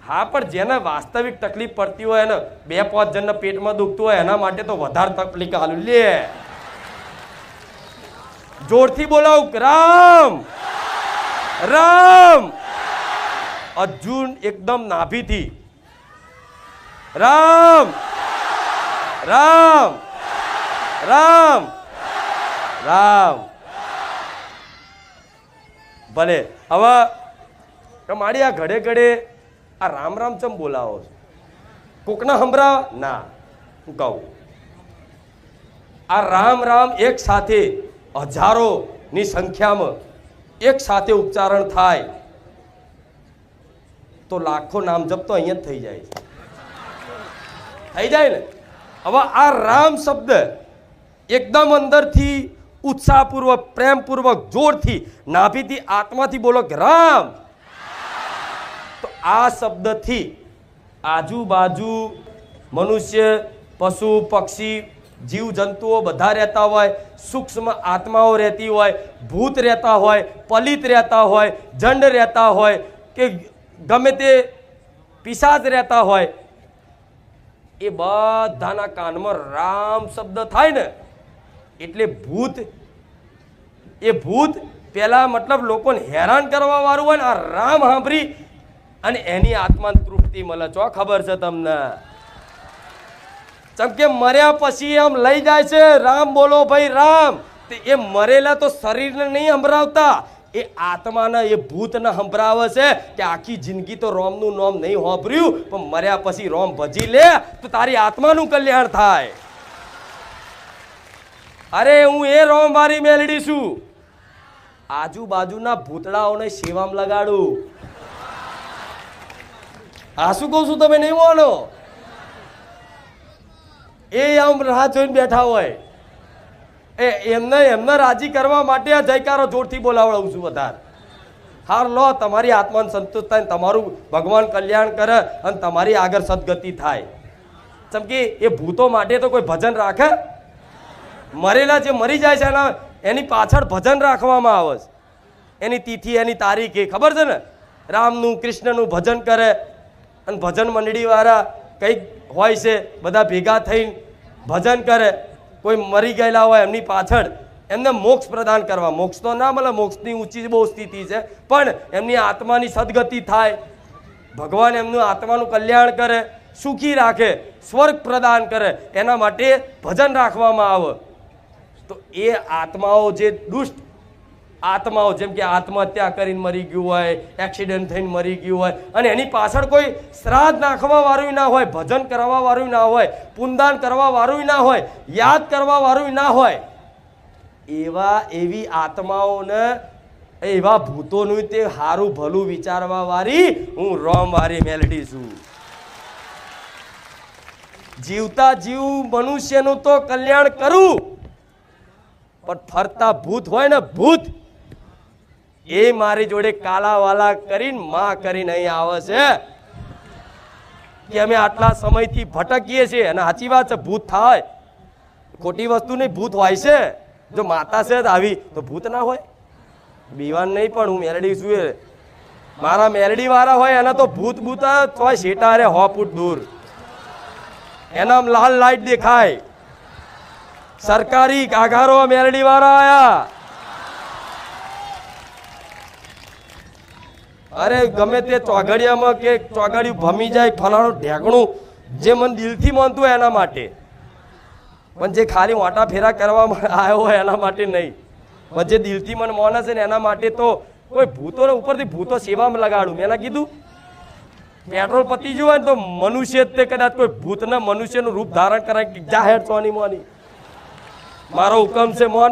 હા, પણ જેને વાસ્તવિક તકલીફ પડતી હોય ને, 2-5 જણના પેટમાં દુખતું હોય એના માટે તો વધારે તકલીફ હાલું લે. જોરથી બોલાવ, રામ રામ. અર્જુન એકદમ નાભીથી રામ રામ રામ રામ. ભલે હવે તમારી આ ઘડે ઘડે આ રામ રામ ચમ બોલાવો છો? કોકના હંભરા ના, હું કહું આ રામ રામ એક સાથે હજારોની સંખ્યામાં એક સાથે ઉચ્ચારણ થાય તો લાખો નામ જપ તો અહીંયા જ થઈ જાય છે. થઈ જાય ને. હવે આ રામ શબ્દ એકદમ અંદરથી ઉત્સાહપૂર્વક, પ્રેમપૂર્વક, જોરથી, નાભીથી, આત્માથી બોલો કે રામ. તો આ શબ્દથી આજુબાજુ મનુષ્ય, પશુ, પક્ષી, જીવ જંતુઓ બધા રહેતા હોય, સૂક્ષ્મ આત્માઓ રહેતી હોય, ભૂત રહેતા હોય, પલિત રહેતા હોય, જંડ રહેતા હોય કે ગમે તે પિશાચ રહેતા હોય, એ બધાના કાનમાં રામ શબ્દ થાય ને એટલે ભૂત, એ ભૂત પેલા મતલબ લોકોને હેરાન કરવા વાળું હોય ને, આ રામ સાંભળી અને એની આત્માને તૃપ્તિ મળે. ચો ખબર છે તમને? જેમ કે મર્યા પછી આમ લઈ જાય છે, રામ બોલો ભાઈ રામ. એ મરેલા તો શરીરને નહીં સંભળાવતા, એ આત્માને, એ ભૂતને સંભળાવે છે કે આખી જિંદગી તો રોમનું નામ નહીં હોભર્યું, પણ મર્યા પછી રોમ ભજી લે તો તારી આત્માનું કલ્યાણ થાય. અરે હું એ રોમ વાળી મેલડી છું. આજુબાજુના ભૂતડાઓને સેવામાં લગાડું. આ શું કહું છું તમે નહીં માનો? એ આમ રાહ જોઈને બેઠા હોય, એમને રાજી કરવા માટે આ જયકારો જોરથી બોલાવડાવું છું વધારે. હાર લો, તમારી આત્માને સંતોષ થાય, તમારું ભગવાન કલ્યાણ કરે અને તમારી આગળ સદગતિ થાય. જેમ કે એ ભૂતો માટે તો કોઈ ભજન રાખે? મરેલા જે મરી જાય છે એની પાછળ ભજન રાખવામાં આવે છે. એની તિથિ, એની તારીખ એ ખબર છે ને. રામનું, કૃષ્ણનું ભજન કરે અને ભજન મંડળીવાળા કંઈક હોય છે, બધા ભેગા થઈને ભજન કરે. કોઈ મરી ગયેલા હોય એમની પાછળ એમને મોક્ષ પ્રદાન કરવા. મોક્ષ તો ના મળે, મોક્ષની ઊંચી બહુ સ્થિતિ છે, પણ એમની આત્માની સદગતિ થાય, ભગવાન એમનું આત્માનું કલ્યાણ કરે, સુખી રાખે, સ્વર્ગ પ્રદાન કરે, એના માટે ભજન રાખવામાં આવે. તો એ આત્માઓ, જે દુષ્ટ આત્માઓ, જેમ કે આત્મહત્યા કરીને મરી ગયું હોય, એક્સિડન્ટ થઈને મરી ગયું હોય અને એની પાછળ કોઈ શ્રાદ્ધ નાખવા વાળું ના હોય, ભજન કરવા વાળું ના હોય, પુણ્યદાન કરવા વાળું ના હોય, યાદ કરવા વાળું ના હોય, એવી આત્માઓને, એવા ભૂતોનું તે સારું ભલું વિચારવા વાળી હું રોમ વાળી મેલડી છું. જીવતા જીવ મનુષ્યનું તો કલ્યાણ કરું, પણ ફરતા ભૂત હોય ને, ભૂત, એ મારી જોડે કાલાવાલા કરીને માં કરીને અહીં આવે છે કે અમે આટલા સમયથી ભટકીએ છીએ. અને સાચી વાત છે, ભૂત થાય, ખોટી વસ્તુ નહીં, ભૂત હોય છે. જો માતા છે આવી તો ભૂત ના હોય? બીવાન નહીં, પણ હું મેલડી છું. મારા મેલડી વાળા હોય એના તો ભૂત ભૂત હોય શેટા રે 100 ફૂટ દૂર, એના લાલ લાઈટ દેખાય. સરકારી કાગારો મેલડી વાળા આયા. અરે ગમે તે ચોઘડિયામાં કે ચોઘડિયું ભમી જાય, ફલાણું ઢેકણું, જે મને દિલથી માનતું હોય એના માટે, પણ જે ખાલી વાટા ફેરા કરવા આવ્યો હોય એના માટે નહીં. પણ જે દિલથી મને માને છે ને એના માટે તો કોઈ ભૂતો ઉપરથી ભૂતો સેવામાં લગાડું. મેં કીધું પેટ્રોલ પતી ગયું હોય ને તો મનુષ્ય તે કદાચ કોઈ ભૂતના મનુષ્યનું રૂપ ધારણ કરે કે જાહેર ચોની મોની મારો હુકમ છે મોન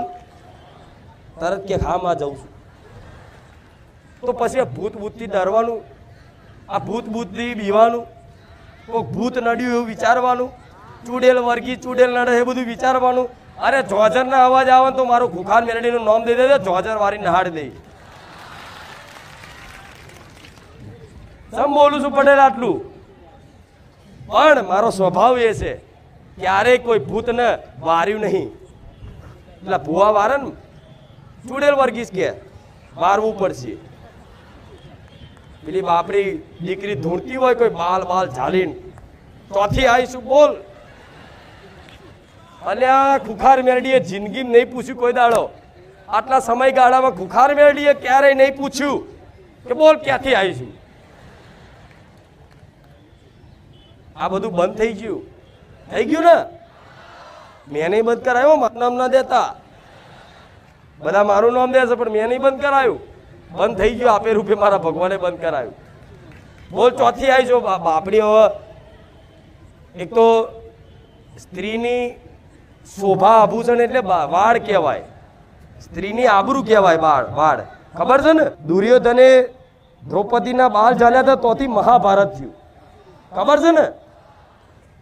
તરત કે હા માં જઉં છું. તો પછી આ ભૂત ભૂતથી ડરવાનું, આ ભૂત ભૂતથી બીવાનું, કોઈ ભૂત નડ્યું એવું વિચારવાનું, ચૂડેલ વર્ગી ચૂડેલ નડે એ બધું વિચારવાનું. અરે જોજરના અવાજ આવે તો મારું ખુખાર મેલડીનું નામ દઈ દે, જોજર વારી નહાડી દઈ. સમ બોલું છું પટેલ આટલું, પણ મારો સ્વભાવ એ છે ક્યારેય કોઈ ભૂતને વાર્યું નહીં. એટલે ભૂવા વારે ને ચૂડેલ વર્ગીસ કે વારવું પડશે. પેલી બાપડી દીકરી ધૂણતી હોય કોઈ બાલ બાલ ઝાલીને ચોથી આવીશું બોલ. અલ્યા ખુખાર મેરડીએ જિંદગીમાં નહીં પૂછ્યું કોઈ દાડો, આટલા સમયગાળામાં ખુખાર મેરડીએ ક્યારેય નહીં પૂછ્યું કે બોલ ક્યાંથી આવીશું. આ બધું બંધ થઈ ગયું, થઈ ગયું ને. મેં નહીં બંધ કરાયો, મારું નામ ના દેતા, બધા મારું નામ દે છે પણ મેં નહીં બંધ કરાયું. બંધ થઈ ગયું આપે રૂપે મારા ભગવાને બંધ કરાયું. બોલ ચોથી આવી છો બાપડી. હવે એક તો સ્ત્રીની શોભા આભૂષણ એટલે વાળ કહેવાય, સ્ત્રીની આબરૂ કહેવાય વાળ. ખબર છે ને દુર્યોધને દ્રૌપદીના બાલ ઝાલ્યા હતા તોથી મહાભારત થયું, ખબર છે ને.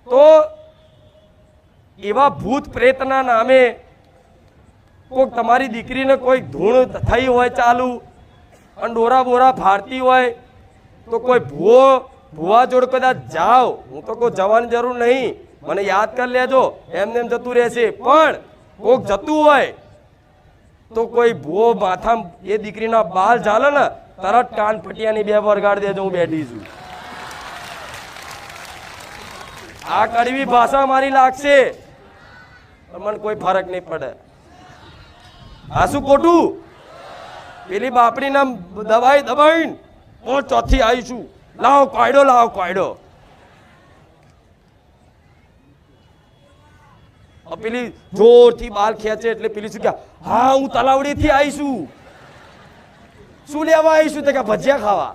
તો એવા ભૂત પ્રેતના નામે કોઈક તમારી દીકરીને કોઈ ધૂણ થઈ હોય ચાલુ અને ડોરા બોરા ફાડતી હોય તો કોઈ ભૂવા જોડે કદાચ જાઓ. હું તો કોઈ જવાની જરૂર નહીં, મને યાદ કરી લેજો, એમને એમ જતું રહેશે. પણ કોઈક જતું હોય તો કોઈ ભૂવો માથા એ દીકરીના બાલ ઝાલે ને તરત કાન ફટિયાની બે વરગાડી દેજો, હું બેઠી છું. આ કડવી ભાષા મારી લાગશે પણ મને કોઈ ફરક નહીં પડે. આ શું ખોટું? પેલી બાપડી નામ દબાઈ દબાઈ હું ચોથી આવીશું, લાવો કોયડો, લાવો કોયડો. પેલી જોરથી બાલ ખેંચે એટલે પેલી શું કે હા હું તલાવડી થી આવીશું. શું લેવા આવીશું? તો કે ભજીયા ખાવા.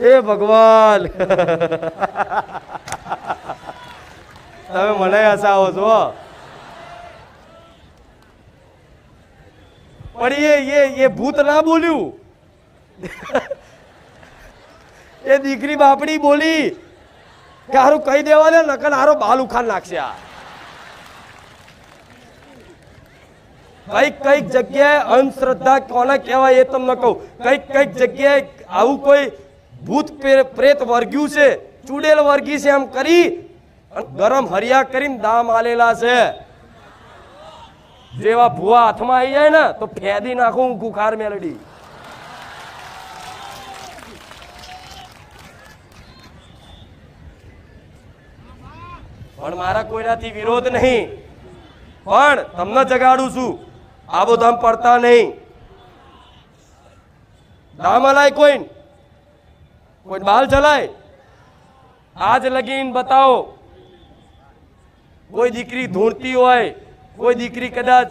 એ ભગવાન તમે મને હસાવો છો. પણ એ ભૂત ના બોલ્યું, એ દીકરી બાપડી બોલી કે હારું કહી દેવા દે નકર હારો બાલ ઉખાડ નાખશે. આ કઈક જગ્યાએ અંધશ્રદ્ધા કોને કહેવાય એ તમને કહું. કઈક જગ્યાએ આવું કોઈ ભૂત પ્રેત વર્ગ્યું છે, ચૂડેલ વર્ગી છે, એમ કરી ગરમ હરિયા કરીને દામ આલેલા છે. જેવા ભૂવા હાથમાં આવી જાય ને તો ફેદી નાખું ખુખાર મેલડી. પણ મારા કોઈનાથી વિરોધ નહીં, પણ તમને જગાડું છું આબોધામ પડતા નહીં. દામ હલાય કોઈ બાલ ચલાય આજ લગીન બતાવો. કોઈ દીકરી ધૂણતી હોય, કોઈ દીકરી કદાચ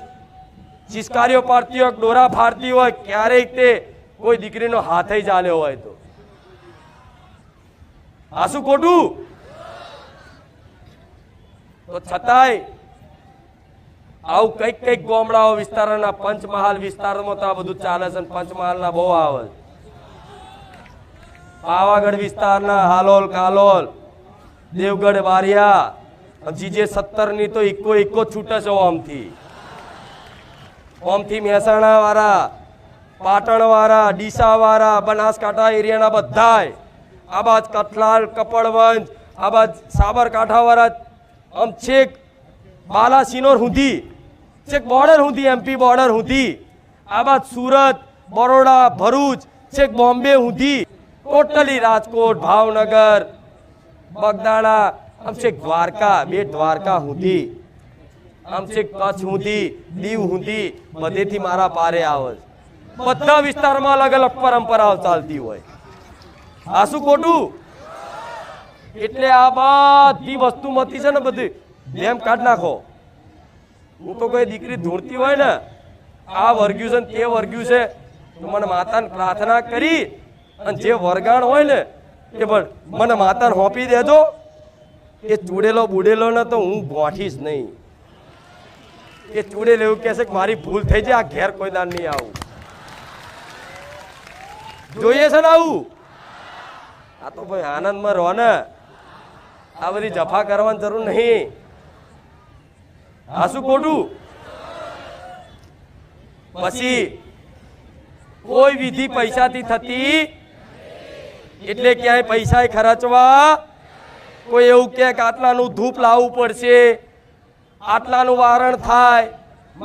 ચિસ્કારીઓ પાડતી હોય, ડોરા ફાડતી હોય, ક્યારેક તે કોઈ દીકરીનો હાથ ચાલ્યો હોય તો આ શું ખોટું? તો છતાંય આવું કઈક ગામડાઓ વિસ્તારના પંચમહાલ વિસ્તારમાં તો આ બધું ચાલે છે. પંચમહાલના બહુ આવે, પાવાગઢ વિસ્તારના હાલોલ કાલોલ દેવગઢ બારિયા જીજે 17 ની તો ઇકો છૂટે છે. ઓમથી મહેસાણા વાળા, પાટણ વાળા, ડીસા વાળા, બનાસકાંઠા એરિયાના બધાય આ બાજ કઠલાલ કપડવંજ આ બાજ સાબરકાંઠા વાળા આમ છેક બાલાસિનોર સુધી, છેક બોર્ડર સુધી, એમપી બોર્ડર સુધી, આ બાદ સુરત, બરોડા, ભરૂચ, છેક બોમ્બે સુધી, ટોટલી રાજકોટ, ભાવનગર, બગદાણા, આમ છેક દ્વારકા, બેટ દ્વારકા સુધી, આમ છેક કચ્છ સુધી, દીવ સુધી, બધેથી મારા પારે આવે. બધા વિસ્તારમાં અલગ અલગ પરંપરાઓ ચાલતી હોય. આ શું ખોટું? એટલે આ બધી વસ્તુમાંથી છે ને બધી જેમ કાઢ નાખો. હું તો કોઈ દીકરી ધૂળતી હોય ને આ વર્ગ્યું છે ને તે વર્ગ્યું છે તો મને માતાને પ્રાર્થના કરી અને જે વરગાણ હોય ને કે પણ મને માતાને હોપી દેજો, એ ચૂડેલો બુડેલો ને તો હું ગોઠીશ નહીં. એ ચૂડેલો એવું કહેશે કે મારી ભૂલ થઈ જાય, આ ઘેર કોઈ દાન નહીં આવું. જોઈએ છે ને આવું? આ તો ભાઈ આનંદમાં રહો ને, આ બધી જફા કરવાની જરૂર નહીં. આ શું ખોટું? પછી કોઈ વિધિ પૈસાથી થતી એટલે ક્યાંય પૈસા ખર્ચવા. કોઈ એવું કે આટલાનું ધૂપ લાવવું પડશે, આટલાનું વારણ થાય,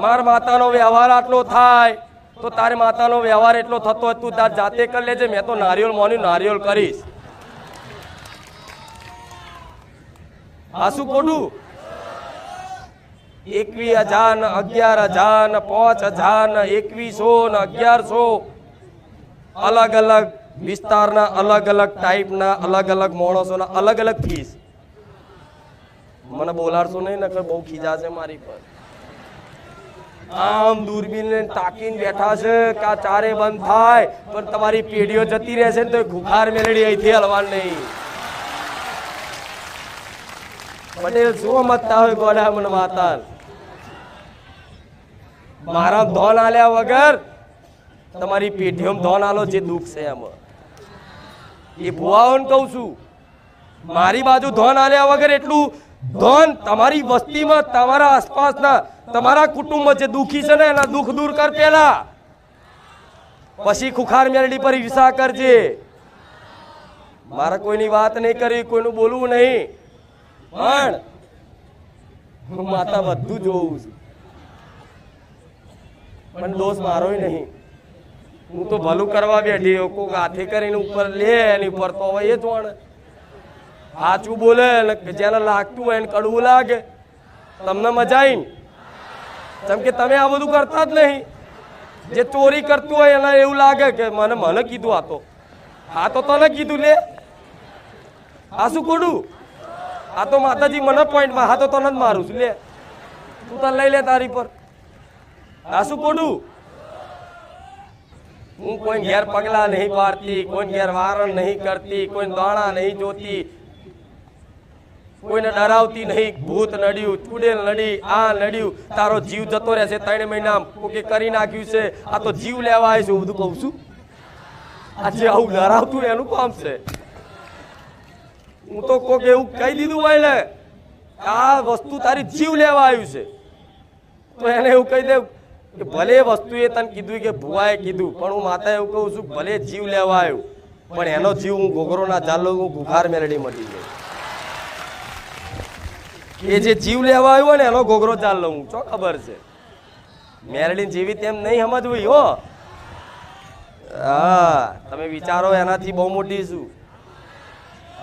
માર માતાનો વ્યવહાર આટલો થાય, તો તારે માતાનો વ્યવહાર એટલો થતો હોય તું તાર જાતે કરી લેજે, મેં તો નારિયેળ મોન્યું નારિયેળ કરીશ. આ શું ખોટું? 21,000 ને 11,000 ને 5,000 ને 2,100 ને 1,100 અલગ અલગ વિસ્તારના અલગ અલગ ટાઈપના અલગ અલગ માણસોના અલગ અલગ ફીસ. મને બોલાડશો નહીં નકર બહુ ખીજાશે મારી પર. આમ દૂરબીન તાકીને બેઠા છે કે આ ચારે બંધ થાય, પણ તમારી પેઢીઓ જતી રહેશે ને તો ખુખાર મેલડી અહીંથી હલવાન નહીં. પટેલ શું મતતા હોય ગોડા મને માતા મારા ધોન આલ્યા વગર તમારી પેઢીઓમાં ધોન આલો જે દુઃખ છે એમાં. એ ભુવાઓને કહું છું, મારી બાજુ ધોન આલ્યા વગર એટલું ધોન તમારી વસ્તીમાં તમારા આસપાસના તમારા કુટુંબમાં જે દુઃખી છે ને એના દુઃખ દૂર કર પેલા, પછી ખુખાર મેરડી પર ઈર્ષા કરજે. મારે કોઈની વાત નહીં કરી, કોઈનું બોલવું નહીં, પણ હું માતા બધું જોઉં છું, પણ દોષ મારો નહીં. હું તો ભલું કરવા બેઠી, કોઈક હાથે કરીને ઉપર લે એની ઉપર તો હવે એ જ વણ સાચું બોલે ને જેને લાગતું હોય એને કડવું લાગે. તમને મજા આવી જેમ કે તમે આ બધું કરતા જ નહીં. જે ચોરી કરતું હોય એને એવું લાગે કે મને કીધું, આ તો તને કીધું લે. આ શું ખોટું? આ તો માતાજી મને પોઈન્ટમાં, હા તો તને જ મારું છું લે, તું તને લઈ લે તારી પર. આ શું ખોટું? હું કોઈ ઘેર પગલા નહીં પાડતી, કોઈ ઘેર વારણ નહીં કરતી, કોઈ દાણા નહીં જોતી, કોઈને ડરાવતી નહીં. ભૂત નડ્યું, ચૂડેલ નડી, આ નડ્યું, તારો જીવ જતો રહેશે 3 મહિના કોકે કરી નાખ્યું છે, આ તો જીવ લેવા આવે છે, હું બધું કહું છું. આજે આવું ડરાવતું એનું કામ છે. હું તો કોક એવું કહી દીધું હોય ને આ વસ્તુ તારી જીવ લેવા આવ્યું છે, તો એને એવું કહી દે કે ભલે વસ્તુ એ તને કીધું કે ભુવાએ કીધું, પણ હું માતા એવું કહું છું ભલે જીવ લેવા આવ્યું, પણ એનો જીવ હું ઘોઘરો ના ચાલો, હું ગુખાર મેલડી મટી ગયો. એ જે જીવ લેવા આવ્યો ને એનો ઘોઘરો ચાલ લઉં, ચો ખબર છે મેલડી જીવી તેમ નહીં સમજવું હો. હા, તમે વિચારો એનાથી બહુ મોટી છું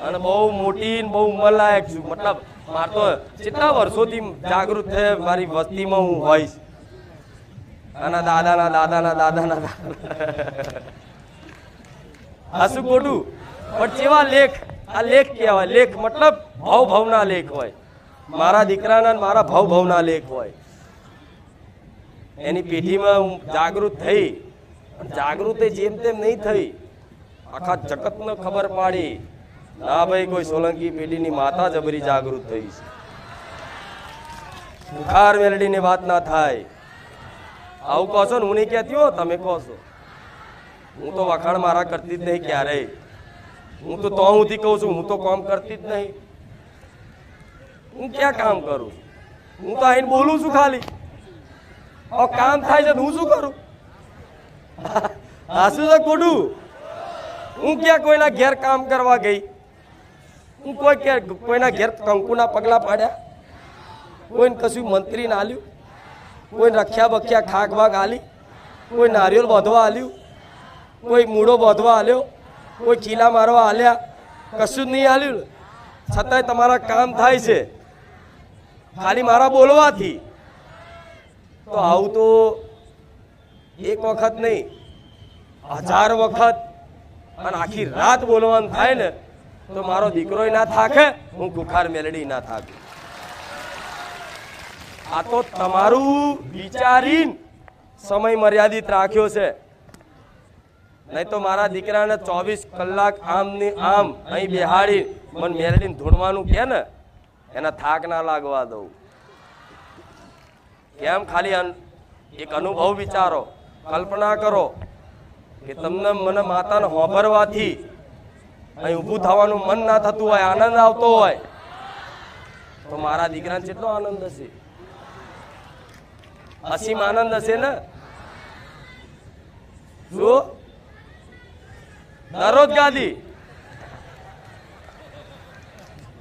અને બહુ મોટી બહુ ઉંમરલાયક છું. મતલબ માર તો કેટલા વર્ષોથી જાગૃત છે મારી વસ્તીમાં હું હોઈશ. અને દાદાના દાદાના દાદાના દાદા. આ શું ખોટું? પણ જેવા લેખ, આ લેખ કહેવાય. લેખ મતલબ ભાવના લેખ હોય. મારા દીકરાના મારા ભાવના લેખ હોય. એની પેઢીમાં હું જાગૃત થઈ, જાગૃત જેમ તેમ નહીં થઈ, આખા જગતને ખબર પાડી ના ભાઈ કોઈ સોલંકી પેઢીની માતા જબરી જાગૃત થઈ છે. બુખાર મેલડીની વાત ના થાય. આવું કહો છો ને, હું નહીં કહેતી હો, તમે કહો છો. હું તો વખાણ મારા કરતી જ નહીં ક્યારેય. હું તો હુંથી કહું છું, હું તો કામ કરતી જ નહીં. હું ક્યાં કામ કરું? હું તો આઈને બોલું છું ખાલી. કામ થાય છે હું શું કરું? હા શું છે ખોટું? હું ક્યાં કોઈના ઘેર કામ કરવા ગઈ? હું કોઈના ઘેર કંકુના પગલા પાડ્યા? કોઈને કશું મંત્રી ના આલ્યું? કોઈ રખ્યા બખ્યા ખાક વાગ આલી? કોઈ નારિયેળ બાંધવા આલ્યું? કોઈ મૂળો બાંધવા આલ્યો? કોઈ ખીલા મારવા આલ્યા? કશું જ નહીં આલ્યું. છતાંય તમારા કામ થાય છે ખાલી મારા બોલવાથી. તો આવું તો એક વખત નહીં, 1000 વખત અને આખી રાત બોલવાનું થાય ને તો મારો દીકરો ના થાકે, હું ગુખાર મેલડી ના થાકે. આ તો તમારું વિચારીને સમય મર્યાદિત રાખ્યો છે. નહીં તો મારા દીકરાને 24 કલાક આમ ને આમ અહીં બેહાડી મને મેળવીને ધૂણવાનું કે ને એના થાક ના લાગવા દઉં. કેમ? ખાલી એક અનુભવ વિચારો, કલ્પના કરો કે તમને મને માતાને હોભરવાથી અહીં ઊભું થવાનું મન ના થતું હોય, આનંદ આવતો હોય, તો મારા દીકરાને કેટલો આનંદ હશે? અસીમ આનંદ હશે ને. શું દરરોજ ગાદી?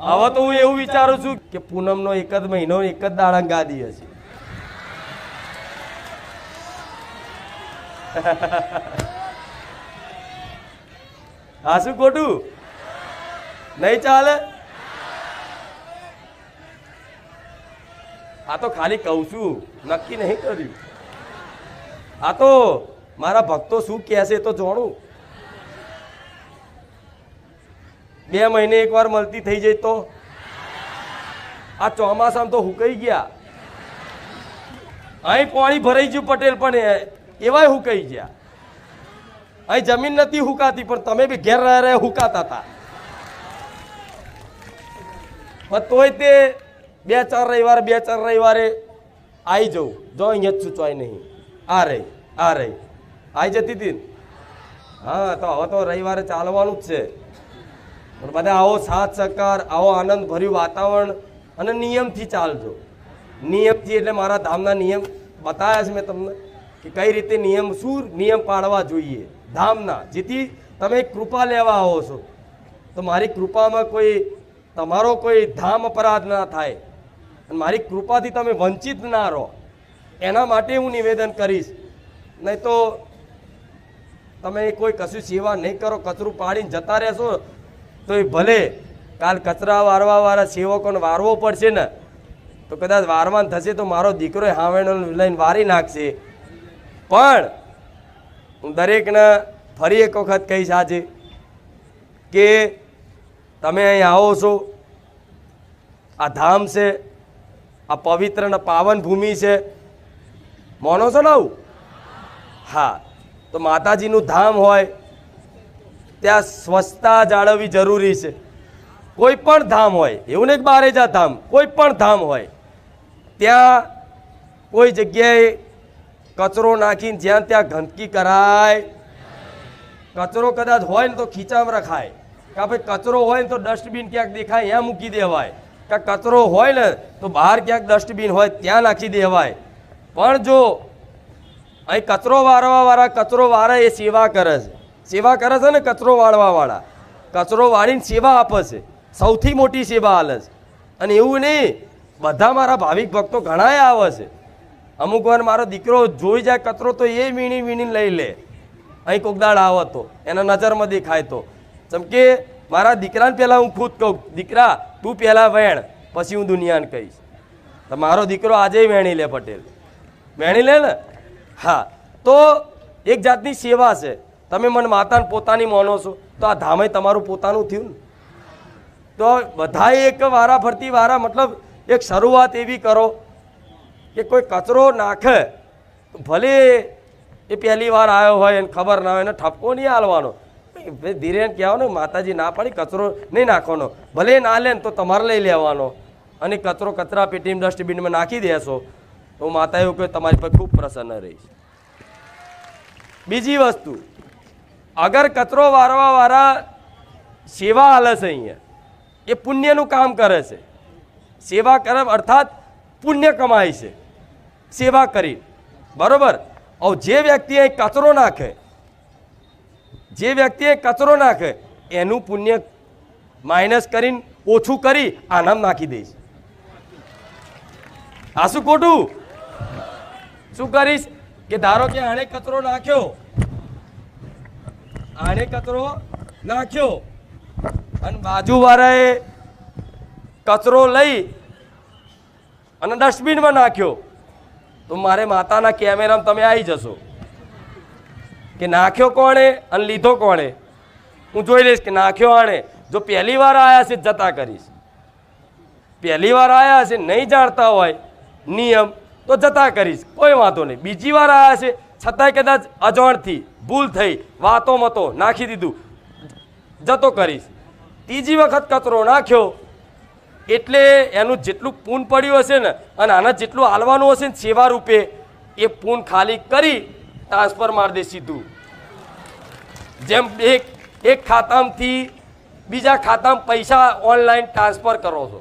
હવે તો હું એવું વિચારું છું કે પૂનમનો એક જ મહિનો એક જ દાડા ગાદી હશે. હા, શું ખોટું? નહીં ચાલે. આ તો ખાલી કહું છું, નક્કી નહીં કર્યું. આ તો મારા ભક્તો શું કહેશે તો જાણું. 2 મહિને એકવાર મળતી થઈ જાય તો આ ચોમાસામાં તો હુકાઈ ગયા. અહીં પાણી ભરાઈ ગયું પટેલ, પણ એવાય હુકાઈ ગયા. અહીં જમીન નથી હુકાતી, પણ તમે બી ઘેર રહ્યા હુકાતા હતા. પણ તોય તે 2-4 રવિવારે આવી જવું. જો અહીંયા જ સૂચવાય નહીં. આ રહી આવી જતી હતી. હા, તો હવે તો રવિવારે ચાલવાનું જ છે. પણ બધા આવો સાથ સહકાર, આવો આનંદ ભર્યું વાતાવરણ અને નિયમથી ચાલજો. નિયમથી એટલે મારા ધામના નિયમ બતાવ્યા છે મેં તમને કે કઈ રીતે નિયમ, શું નિયમ પાળવા જોઈએ ધામના, જેથી તમે કૃપા લેવા આવો છો તો મારી કૃપામાં તમારો કોઈ ધામ અપરાધ ના થાય અને મારી કૃપાથી તમે વંચિત ના રહો. એના માટે હું નિવેદન કરીશ. નહીં તો તમે કોઈ કશું સેવા નહીં કરો, કચરું પાડીને જતા રહેશો તો એ ભલે કાલ કચરા વારવાવાળા સેવકોને વારવો પડશે ને, તો કદાચ વારવાન થશે તો મારો દીકરો હાવેણો લઈને વારી નાખશે. પણ હું દરેકને ફરી એક વખત કહીશ આજે કે તમે અહીં આવો છો, આ ધામ છે, આ પવિત્ર ને પાવન ભૂમિ છે, માનો છો ને આવું? હા, તો માતાજીનું ધામ હોય ત્યાં સ્વચ્છતા જાળવવી જરૂરી છે. કોઈ પણ ધામ હોય, એવું નહીં કે બારેજા ધામ, કોઈ પણ ધામ હોય ત્યાં કોઈ જગ્યાએ કચરો નાખીને જ્યાં ત્યાં ગંદકી કરાય. કચરો કદાચ હોય ને તો ખીચામાં રખાય, કે ભાઈ કચરો હોય ને તો ડસ્ટબિન ક્યાંક દેખાય ત્યાં મૂકી દેવાય, કે કચરો હોય ને તો બહાર ક્યાંક ડસ્ટબિન હોય ત્યાં નાખી દેવાય. પણ જો અહીં કચરો વાળવાવાળા કચરો વાળા એ સેવા કરે છે, સેવા કરે છે ને કચરો વાળવાવાળા, કચરો વાળીને સેવા આપે છે, સૌથી મોટી સેવા હાલે છે. અને એવું નહીં, બધા મારા ભાવિક ભક્તો ઘણાય આવે છે. અમુક વાર મારો દીકરો જોઈ જાય કચરો તો એ વીણીને લઈ લે. અહીં કોક દાડ આવે તો એના નજરમાં દેખાય તો, જેમ કે મારા દીકરાને પહેલાં હું ખુદ કહું, દીકરા તું પહેલાં વેણ, પછી હું દુનિયાને કહીશ. તો મારો દીકરો આજે વેણી લે, પટેલ વેણી લે ને. હા, તો એક જાતની સેવા છે. તમે મને માતાને પોતાની માનો છો તો આ ધામે તમારું પોતાનું થયું ને. તો બધાએ એક વારા ફરતી વારા, મતલબ એક શરૂઆત એવી કરો કે કોઈ કચરો નાખે ભલે એ પહેલી વાર આવ્યો હોય એને ખબર ના હોય, એને ઠપકો નહીં હાલવાનો. ધીરે કહેવાનો, માતાજી ના પાડી કચરો નહીં નાખવાનો, ભલે ના લે ને તો તમારે લઈ લેવાનો અને કચરો કચરા પેટીમાં ડસ્ટબિનમાં નાખી દેશો તો માતા એવું કહે તમારી પર ખૂબ પ્રસન્ન રહીશ. બીજી વસ્તુ, અગર કચરો વાળવા સેવા હાલે છે અહીંયા, એ પુણ્યનું કામ કરે છે. સેવા કરે અર્થાત પુણ્ય કમાય છે સેવા કરી, બરોબર. જે વ્યક્તિ અહીં કચરો નાખે, જે વ્યક્તિએ કચરો નાખે એનું પુણ્ય માઇનસ કરીને ઓછું કરી આનામ નાખી દઈશ. આ શું ખોટું? શું કરીશ કે ધારો કે આણે કચરો નાખ્યો, અને બાજુવાળાએ કચરો લઈ અને ડસ્ટબિનમાં નાખ્યો, તો મારે માતાના કેમેરામાં તમે આવી જશો કે નાખ્યો કોણે અને લીધો કોણે. હું જોઈ લઈશ કે નાખ્યો આણે. જો પહેલી વાર આવ્યા છે જતા કરીશ, પહેલી વાર આવ્યા છે નહીં જાણતા હોય નિયમ તો જતા કરીશ, કોઈ વાંધો નહીં. બીજી વાર આવ્યા છે છતાંય કદાચ અજાણથી ભૂલ થઈ, વાતોમાં તો નાખી દીધું, જતો કરીશ. ત્રીજી વખત કચરો નાખ્યો એટલે એનું જેટલું પૂન પડ્યું હશે ને અને આના જેટલું હાલવાનું હશે ને સેવા રૂપે, એ પૂન ખાલી કરી ટ્રાન્સફર મારી દે સીધું. જેમ એક ખાતામાંથી બીજા ખાતામાં પૈસા ઓનલાઈન ટ્રાન્સફર કરો છો,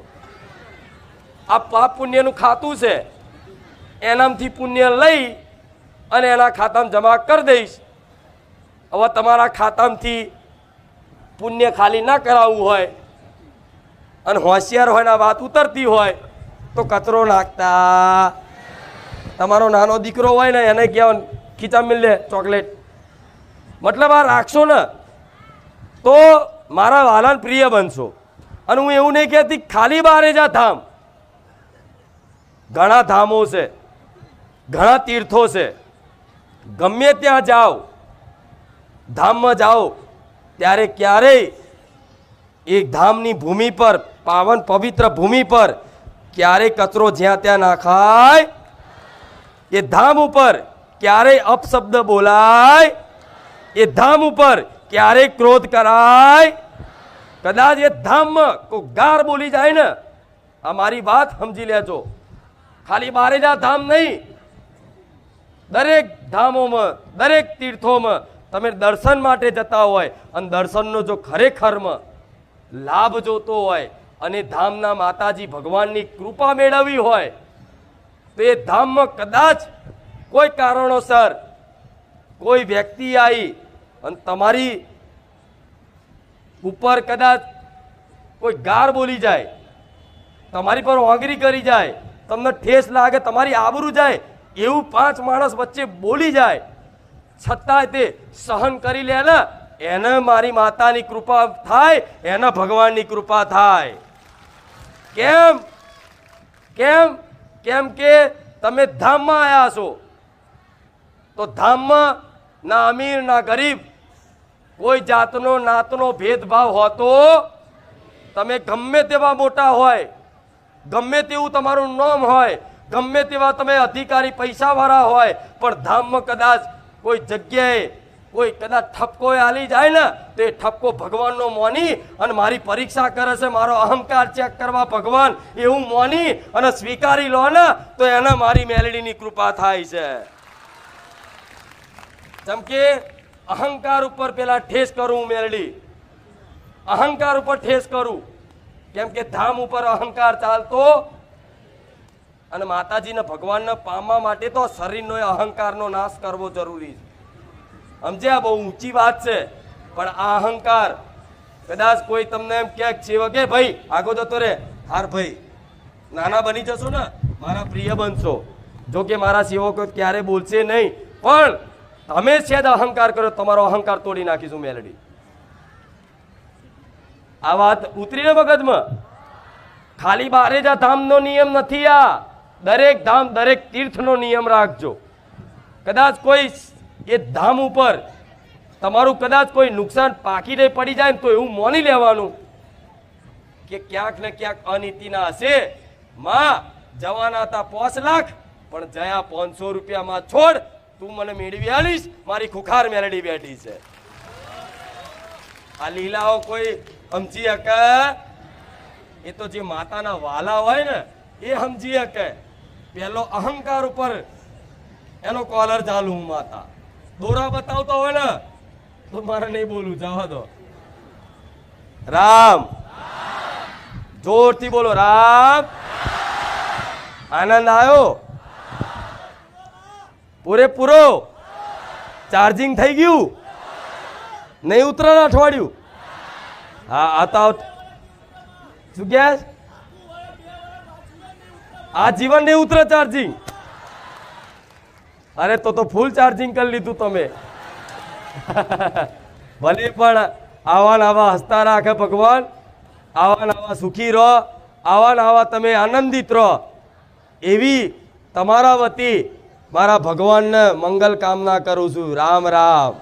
આ પાપ પુણ્યનું ખાતું છે, એનામાંથી પુણ્ય લઈ અને એના ખાતામાં જમા કરી દઈશ. હવે તમારા ખાતામાંથી પુણ્ય ખાલી ના કરાવવું હોય અને હોશિયાર હોય ને વાત ઉતરતી હોય તો કચરો નાખતા. તમારો નાનો દીકરો હોય ને એને કહેવાય ખીચા મિલ લે ચોકલેટ, મતલબ આ રાખશો ને તો મારા વાલાન પ્રિય બનશો. અને હું એવું નહીં કહેતી ખાલી બારેજા ધામ, ઘણા ધામો છે, ઘણા તીર્થો છે. ગમે ત્યાં જાઓ, ધામમાં જાઓ ત્યારે ક્યારેય એક ધામની ભૂમિ પર, પાવન પવિત્ર ભૂમિ પર ક્યારેય કચરો જ્યાં ત્યાં નાખાય, એ ધામ ઉપર ક્યારેય અપશબ્દ બોલાય, એ ધામ ઉપર ક્યારેય ક્રોધ કરાય. કદાચ એ ધામમાં કોઈ ગાર બોલી જાય ને, આ મારી વાત સમજી લેજો, ખાલી બારેજા ધામ નહીં, દરેક ધામોમાં, દરેક તીર્થોમાં તમે દર્શન માટે જતા હોય અને દર્શનનો જો ખરેખરમાં લાભ જોતો હોય અને ધામના માતાજી ભગવાનની કૃપા મેળવવી હોય તો એ ધામમાં કદાચ કોઈ કારણોસર કોઈ વ્યક્તિ આવી અને તમારી ઉપર કદાચ કોઈ ગાર બોલી જાય, તમારી પર ઓંગરી કરી જાય, તમને ઠેસ લાગે, તમારી આબરૂ જાય, એવું 5 માણસ વચ્ચે બોલી જાય, છતાંય તે સહન કરી લે ને, એને મારી માતાની કૃપા થાય, એને ભગવાનની કૃપા થાય. કેમ? કેમ? કેમ કે તમે ધામમાં આવ્યા છો. તો ધામમાં ના અમીર ના ગરીબ, કોઈ જાતનો નાતનો ભેદભાવ હોતો. તમે ગમે તેવા મોટા હોય, ગમે તેવું તમારું નામ હોય, ગમે તેવા તમે અધિકારી પૈસાવાળા હોય, પણ ધામમાં કદાચ કોઈ જગ્યાએ કોઈ કદાચ ઠપકો આલી જાય ને તો એ ઠપકો ભગવાનનો મોની અને મારી પરીક્ષા કરે છે, મારો અહંકાર ચેક કરવા ભગવાન એવું મોની અને સ્વીકારી લો ને તો એને મારી મેલડીની કૃપા થાય છે. જેમ કે અહંકાર ઉપર પેલા ઠેસ કરું મેલડી, અહંકાર ઉપર ઠેસ કરું, કેમ કે ધામ ઉપર અહંકાર ચાલતો અને માતાજીને ભગવાનને પામવા માટે તો શરીરનો અહંકારનો નાશ કરવો જરૂરી છે. સમજ્યા? બહુ ઊંચી વાત છે, પણ આ અહંકાર કદાચ કોઈ તમને એમ કે ભાઈ આગો જતો રે, હાર ભાઈ નાના બની જશો ને મારા પ્રિય બનશો. જો કે મારા સેવકો ક્યારે બોલશે નહીં, પણ તમે છે અહંકાર કરો, તમારો અહંકાર તોડી નાખીશું મેલડી. આ વાત ઉતરીને મગજમાં. ખાલી બારેજા ધામનો નિયમ નથી આ, દરેક ધામ દરેક તીર્થનો નિયમ રાખજો. કદાચ કોઈ એ ધામ ઉપર તમારું કદાચ કોઈ નુકસાન પાકીને પડી જાય ને તો એવું માની લેવાનું કે ક્યાંક ને ક્યાંક અનીતિના હશે. માં જવાના હતા 5 લાખ પણ જયા 500 રૂપિયામાં છોડ, તું મને મેળવી આલીશ, મારી ખુખાર મેલડી બેઠી છે. આ લીલાઓ કોઈ સમજી શકે? એ તો જે માતાના વાલા હોય ને એ સમજી શકે. પેલો અહંકાર ઉપર એનો કોલર ચાલુ, હું માતા દોરા બતાવતો હોય ને તો મારે નહીં બોલું, જવા દો. રામ, જોરથી બોલો રામ. આનંદ આવ્યો? પૂરેપૂરો ચાર્જિંગ થઈ ગયું? નહીં ઉતરે અઠવાડિયું? હા આતા શું કે આ જીવન નહીં ઉતરે ચાર્જિંગ? અરે તો ફૂલ ચાર્જિંગ કરી લીધું તમે. ભલે પણ આવા આવા હસતા રાખે ભગવાન, આવા આવા સુખી રહો, આવા આવા તમે આનંદિત રહો, એવી તમારા વતી મારા ભગવાનને મંગલ કામના કરું છું. રામ રામ.